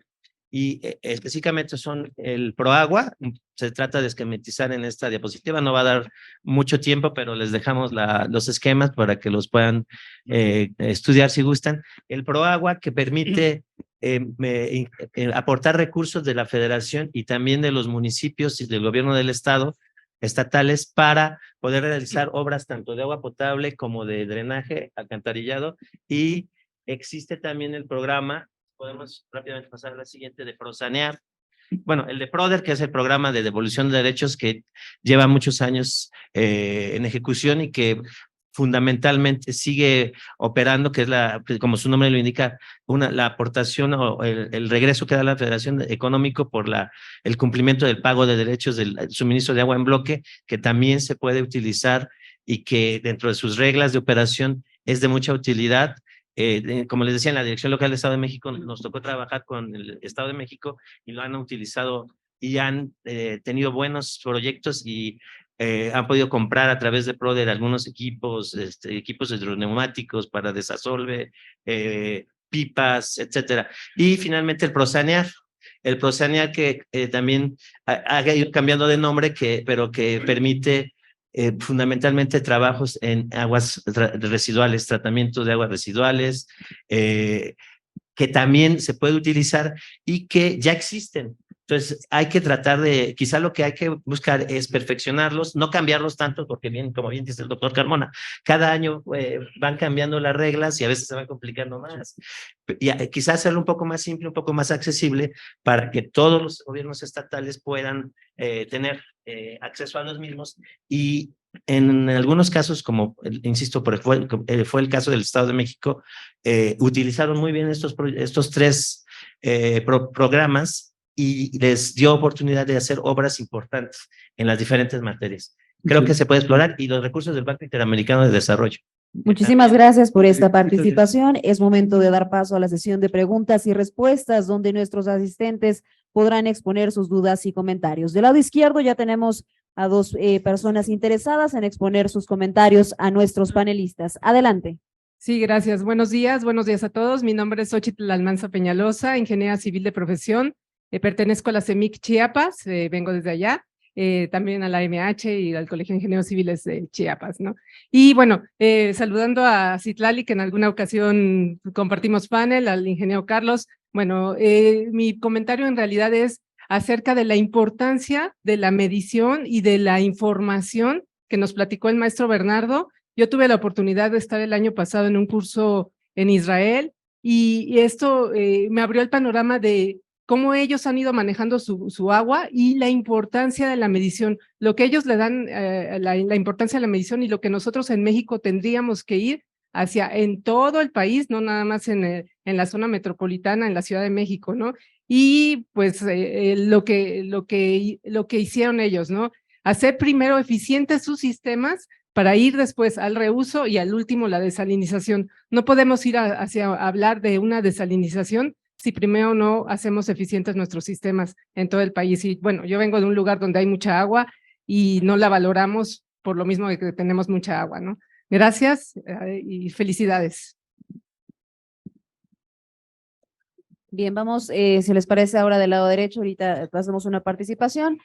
S4: y específicamente son el ProAgua. Se trata de esquematizar en esta diapositiva, no va a dar mucho tiempo, pero les dejamos los esquemas para que los puedan estudiar si gustan. El ProAgua, que permite aportar recursos de la federación y también de los municipios y del gobierno del estado estatales para poder realizar obras tanto de agua potable como de drenaje, alcantarillado, y existe también el programa, podemos rápidamente pasar a la siguiente, de Prosanear. Bueno, el de PRODER, que es el programa de devolución de derechos que lleva muchos años en ejecución y que fundamentalmente sigue operando, que es como su nombre lo indica, la aportación o el regreso que da la Federación Económico por el cumplimiento del pago de derechos del suministro de agua en bloque, que también se puede utilizar y que dentro de sus reglas de operación es de mucha utilidad. Como les decía, en la Dirección Local del Estado de México nos tocó trabajar con el Estado de México y lo han utilizado y han tenido buenos proyectos y han podido comprar a través de PRODER algunos equipos, equipos hidroneumáticos para desasolve, pipas, etcétera. Y finalmente el Prosanear. El Prosanear que también ha ido cambiando de nombre, pero que permite fundamentalmente trabajos en aguas residuales, tratamiento de aguas residuales, que también se puede utilizar y que ya existen. Entonces hay que tratar quizá lo que hay que buscar es perfeccionarlos, no cambiarlos tanto, porque como bien dice el doctor Carmona, cada año van cambiando las reglas y a veces se van complicando más. Y quizá hacerlo un poco más simple, un poco más accesible, para que todos los gobiernos estatales puedan tener acceso a los mismos. Y en algunos casos, como insisto, fue el caso del Estado de México, utilizaron muy bien estos tres programas y les dio oportunidad de hacer obras importantes en las diferentes materias. Creo que se puede explorar y los recursos del Banco Interamericano de Desarrollo.
S1: Muchísimas gracias por esta participación. Es momento de dar paso a la sesión de preguntas y respuestas, donde nuestros asistentes podrán exponer sus dudas y comentarios. Del lado izquierdo ya tenemos a dos personas interesadas en exponer sus comentarios a nuestros panelistas. Adelante.
S8: Sí, gracias. Buenos días a todos. Mi nombre es Xochitl Almanza Peñalosa, ingeniera civil de profesión. Pertenezco a la CEMIC Chiapas, vengo desde allá, también a la MH y al Colegio de Ingenieros Civiles de Chiapas, ¿no? Y bueno, saludando a Citlali, que en alguna ocasión compartimos panel, al ingeniero Carlos. Bueno, mi comentario en realidad es acerca de la importancia de la medición y de la información que nos platicó el maestro Bernardo. Yo tuve la oportunidad de estar el año pasado en un curso en Israel y esto me abrió el panorama de cómo ellos han ido manejando su agua y la importancia de la medición, lo que ellos le dan, la importancia de la medición y lo que nosotros en México tendríamos que ir hacia en todo el país, no nada más en la zona metropolitana, en la Ciudad de México, ¿no? Y pues lo que hicieron ellos, ¿no? Hacer primero eficientes sus sistemas para ir después al reuso y al último la desalinización. No podemos ir hacia hablar de una desalinización si primero no hacemos eficientes nuestros sistemas en todo el país. Y bueno, yo vengo de un lugar donde hay mucha agua y no la valoramos por lo mismo de que tenemos mucha agua, ¿no? Gracias y felicidades.
S1: Bien, vamos, si les parece ahora del lado derecho, ahorita hacemos una participación.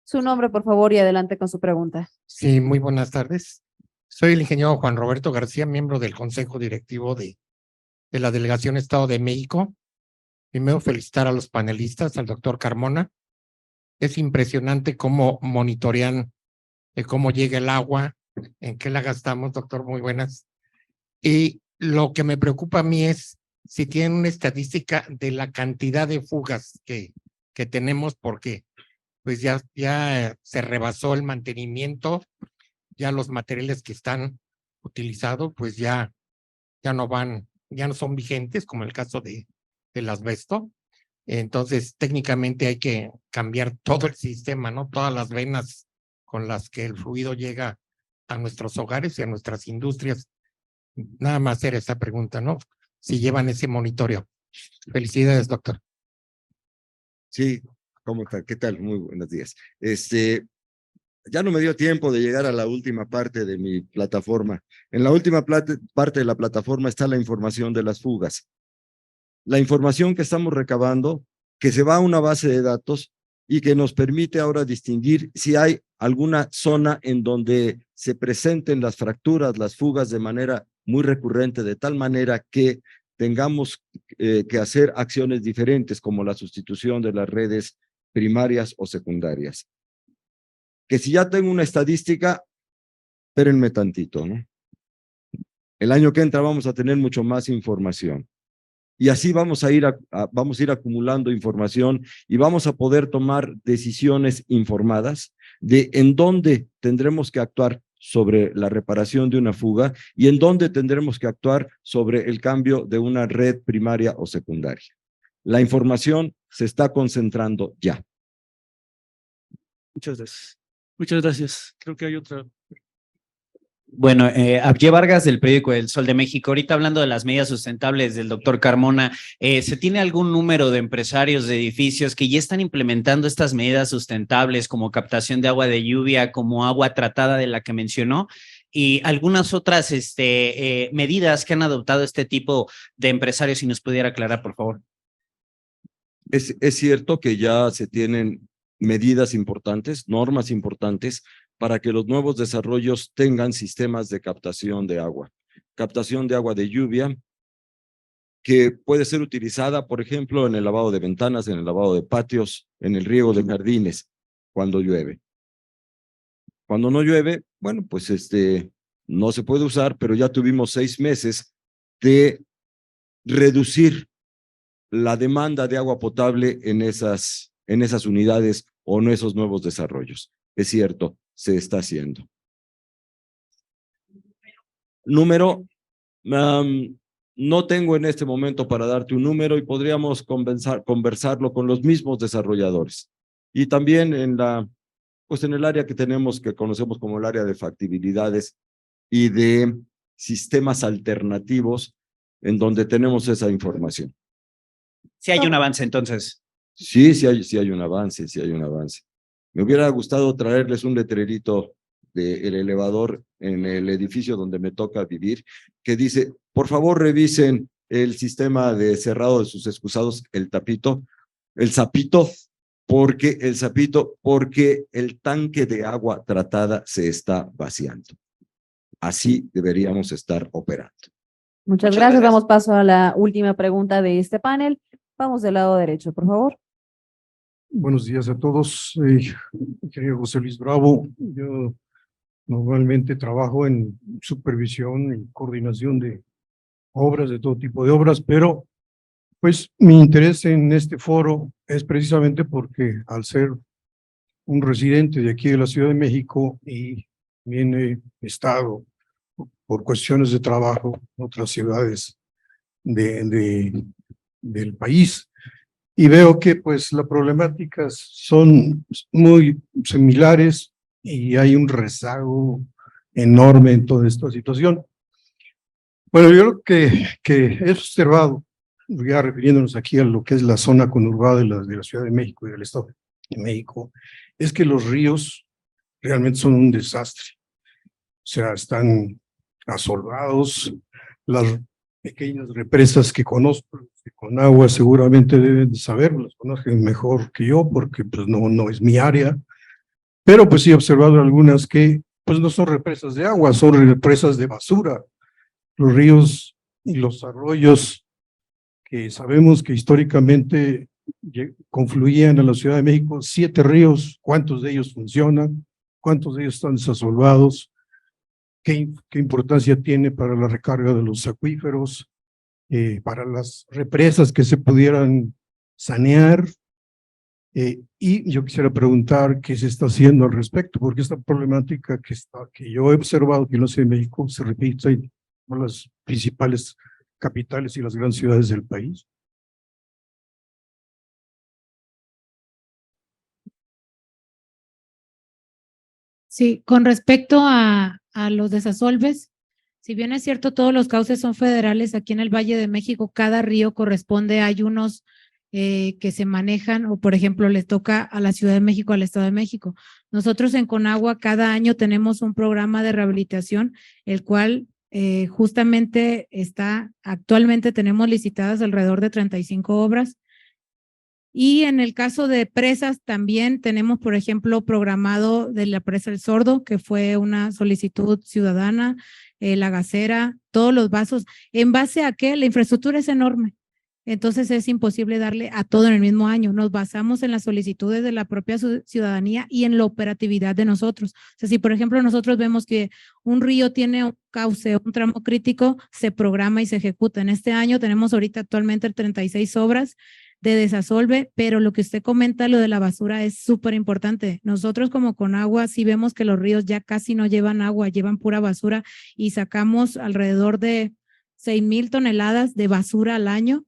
S1: Su nombre, por favor, y adelante con su pregunta.
S9: Sí, muy buenas tardes. Soy el ingeniero Juan Roberto García, miembro del Consejo Directivo de la Delegación Estado de México. Primero, felicitar a los panelistas, al doctor Carmona. Es impresionante cómo monitorean cómo llega el agua, en qué la gastamos, doctor, muy buenas. Y lo que me preocupa a mí es si tienen una estadística de la cantidad de fugas que tenemos, porque pues ya se rebasó el mantenimiento, ya los materiales que están utilizados pues ya no son vigentes, como el caso del asbesto. Entonces técnicamente hay que cambiar todo el sistema, ¿no? Todas las venas con las que el fluido llega a nuestros hogares y a nuestras industrias. Nada más hacer esa pregunta, ¿no? Si llevan ese monitoreo. Felicidades, doctor.
S5: Sí, ¿cómo está? ¿Qué tal? Muy buenos días. Ya no me dio tiempo de llegar a la última parte de mi plataforma. En la última parte de la plataforma está la información de las fugas. La información que estamos recabando, que se va a una base de datos y que nos permite ahora distinguir si hay alguna zona en donde se presenten las fracturas, las fugas de manera muy recurrente, de tal manera que tengamos que hacer acciones diferentes, como la sustitución de las redes primarias o secundarias. Que si ya tengo una estadística, espérenme tantito, ¿no? El año que entra vamos a tener mucho más información. Y así vamos a ir acumulando información y vamos a poder tomar decisiones informadas de en dónde tendremos que actuar sobre la reparación de una fuga y en dónde tendremos que actuar sobre el cambio de una red primaria o secundaria. La información se está concentrando ya.
S7: Muchas gracias. Muchas gracias. Creo que hay otra.
S10: Bueno, Abdiel Vargas del periódico El Sol de México. Ahorita hablando de las medidas sustentables del doctor Carmona, ¿se tiene algún número de empresarios de edificios que ya están implementando estas medidas sustentables como captación de agua de lluvia, como agua tratada de la que mencionó? Y algunas otras medidas que han adoptado este tipo de empresarios, si nos pudiera aclarar, por favor.
S5: Es cierto que ya se tienen medidas importantes, normas importantes, para que los nuevos desarrollos tengan sistemas de captación de agua de lluvia, que puede ser utilizada, por ejemplo, en el lavado de ventanas, en el lavado de patios, en el riego de jardines, cuando llueve. Cuando no llueve, bueno, pues no se puede usar, pero ya tuvimos 6 meses de reducir la demanda de agua potable en esas unidades o en esos nuevos desarrollos. Es cierto, se está haciendo. Número, no tengo en este momento para darte un número y podríamos conversarlo con los mismos desarrolladores. Y también en el área que conocemos como el área de factibilidades y de sistemas alternativos, en donde tenemos esa información.
S10: Sí hay un avance, entonces.
S5: Sí hay un avance, sí hay un avance. Me hubiera gustado traerles un letrerito del elevador en el edificio donde me toca vivir, que dice, por favor revisen el sistema de cerrado de sus excusados, el sapito, porque el tanque de agua tratada se está vaciando. Así deberíamos estar operando.
S1: Muchas gracias. Damos paso a la última pregunta de este panel. Vamos del lado derecho, por favor.
S11: Buenos días a todos. Ingeniero José Luis Bravo. Yo normalmente trabajo en supervisión y coordinación de obras, de todo tipo de obras, pero pues mi interés en este foro es precisamente porque al ser un residente de aquí de la Ciudad de México y también he estado por cuestiones de trabajo en otras ciudades del país, y veo que pues las problemáticas son muy similares y hay un rezago enorme en toda esta situación. Bueno, yo lo que he observado, ya refiriéndonos aquí a lo que es la zona conurbada de la Ciudad de México y del Estado de México, es que los ríos realmente son un desastre. O sea, están asolvados, las pequeñas represas que conozco, con agua seguramente deben de saber, las conocen mejor que yo porque pues no es mi área, pero pues sí he observado algunas que pues no son represas de agua, son represas de basura. Los ríos y los arroyos que sabemos que históricamente confluían en la Ciudad de México, 7 ríos, ¿cuántos de ellos funcionan? ¿Cuántos de ellos están desasolvados? ¿Qué importancia tiene para la recarga de los acuíferos? Para las represas que se pudieran sanear, y yo quisiera preguntar qué se está haciendo al respecto, porque esta problemática que yo he observado que en la Ciudad de México se repite en las principales capitales y las grandes ciudades del país.
S3: Sí, con respecto a los desasolves, si bien es cierto, todos los cauces son federales, aquí en el Valle de México, cada río corresponde, hay unos que se manejan, o por ejemplo, le toca a la Ciudad de México, al Estado de México. Nosotros en Conagua cada año tenemos un programa de rehabilitación, el cual justamente actualmente tenemos licitadas alrededor de 35 obras. Y en el caso de presas también tenemos, por ejemplo, programado de la presa El Sordo, que fue una solicitud ciudadana, la Gacera, todos los vasos. ¿En base a qué? La infraestructura es enorme. Entonces es imposible darle a todo en el mismo año. Nos basamos en las solicitudes de la propia ciudadanía y en la operatividad de nosotros. O sea, si por ejemplo nosotros vemos que un río tiene un cauce, un tramo crítico, se programa y se ejecuta. En este año tenemos ahorita actualmente 36 obras de desasolve, pero lo que usted comenta, lo de la basura, es súper importante. Nosotros como Conagua sí vemos que los ríos ya casi no llevan agua, llevan pura basura y sacamos alrededor de 6,000 toneladas de basura al año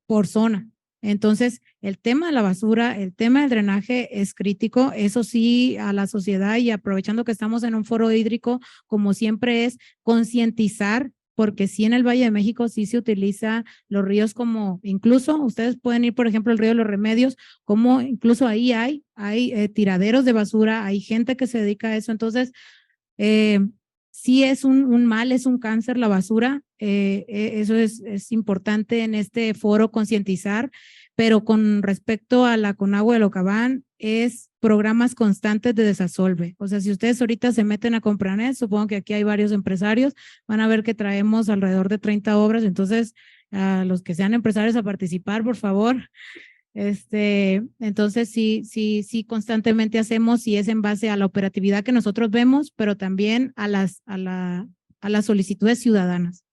S3: por zona. Entonces, el tema de la basura, el tema del drenaje es crítico. Eso sí, a la sociedad, y aprovechando que estamos en un foro hídrico, como siempre, es concientizar, porque sí en el Valle de México sí se utiliza los ríos como, incluso ustedes pueden ir, por ejemplo, al río de los Remedios, como incluso ahí hay tiraderos de basura, hay gente que se dedica a eso. Entonces, sí es un mal, es un cáncer la basura. Eso es importante en este foro concientizar, pero con respecto a la Conagua de Ocabán, es programas constantes de desasolve. O sea, si ustedes ahorita se meten a Compranet, supongo que aquí hay varios empresarios, van a ver que traemos alrededor de 30 obras. Entonces, a los que sean empresarios a participar, por favor. Entonces sí, constantemente hacemos, y es en base a la operatividad que nosotros vemos, pero también a las solicitudes ciudadanas.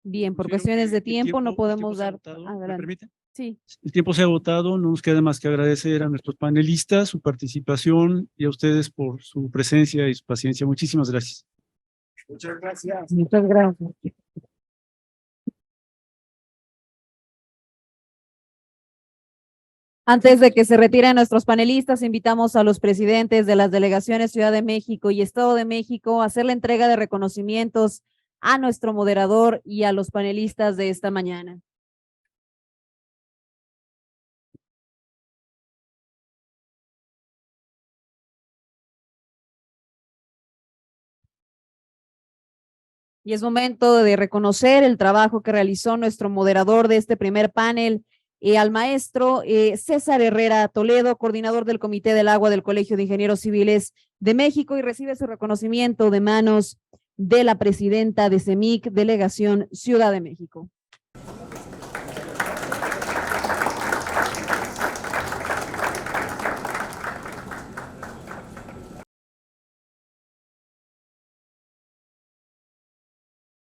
S1: Bien, por cuestiones de tiempo no podemos dar.
S7: ¿Me permite?
S1: Sí.
S7: El tiempo se ha agotado, no nos queda más que agradecer a nuestros panelistas su participación y a ustedes por su presencia y su paciencia. Muchísimas gracias.
S11: Muchas gracias.
S1: Muchas gracias. Antes de que se retiren nuestros panelistas, invitamos a los presidentes de las delegaciones Ciudad de México y Estado de México a hacer la entrega de reconocimientos a nuestro moderador y a los panelistas de esta mañana. Y es momento de reconocer el trabajo que realizó nuestro moderador de este primer panel, al maestro César Herrera Toledo, coordinador del Comité del Agua del Colegio de Ingenieros Civiles de México, y recibe su reconocimiento de manos de la presidenta de CEMIC, Delegación Ciudad de México.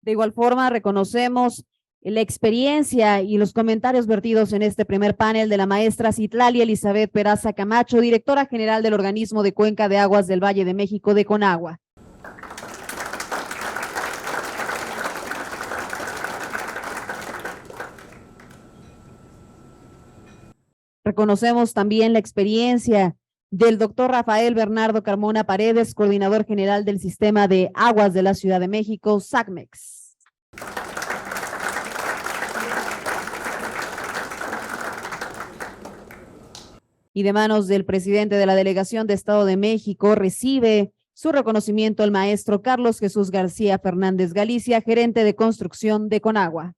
S1: De igual forma, reconocemos la experiencia y los comentarios vertidos en este primer panel de la maestra Citlali Elizabeth Peraza Camacho, directora general del organismo de Cuenca de Aguas del Valle de México de Conagua. Reconocemos también la experiencia del doctor Rafael Bernardo Carmona Paredes, coordinador general del Sistema de Aguas de la Ciudad de México, SACMEX. Y de manos del presidente de la Delegación de Estado de México recibe su reconocimiento el maestro Carlos Jesús García Fernández Galicia, gerente de construcción de Conagua.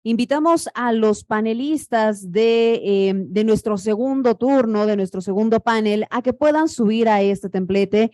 S1: Invitamos a los panelistas de nuestro segundo turno, de nuestro segundo panel, a que puedan subir a este templete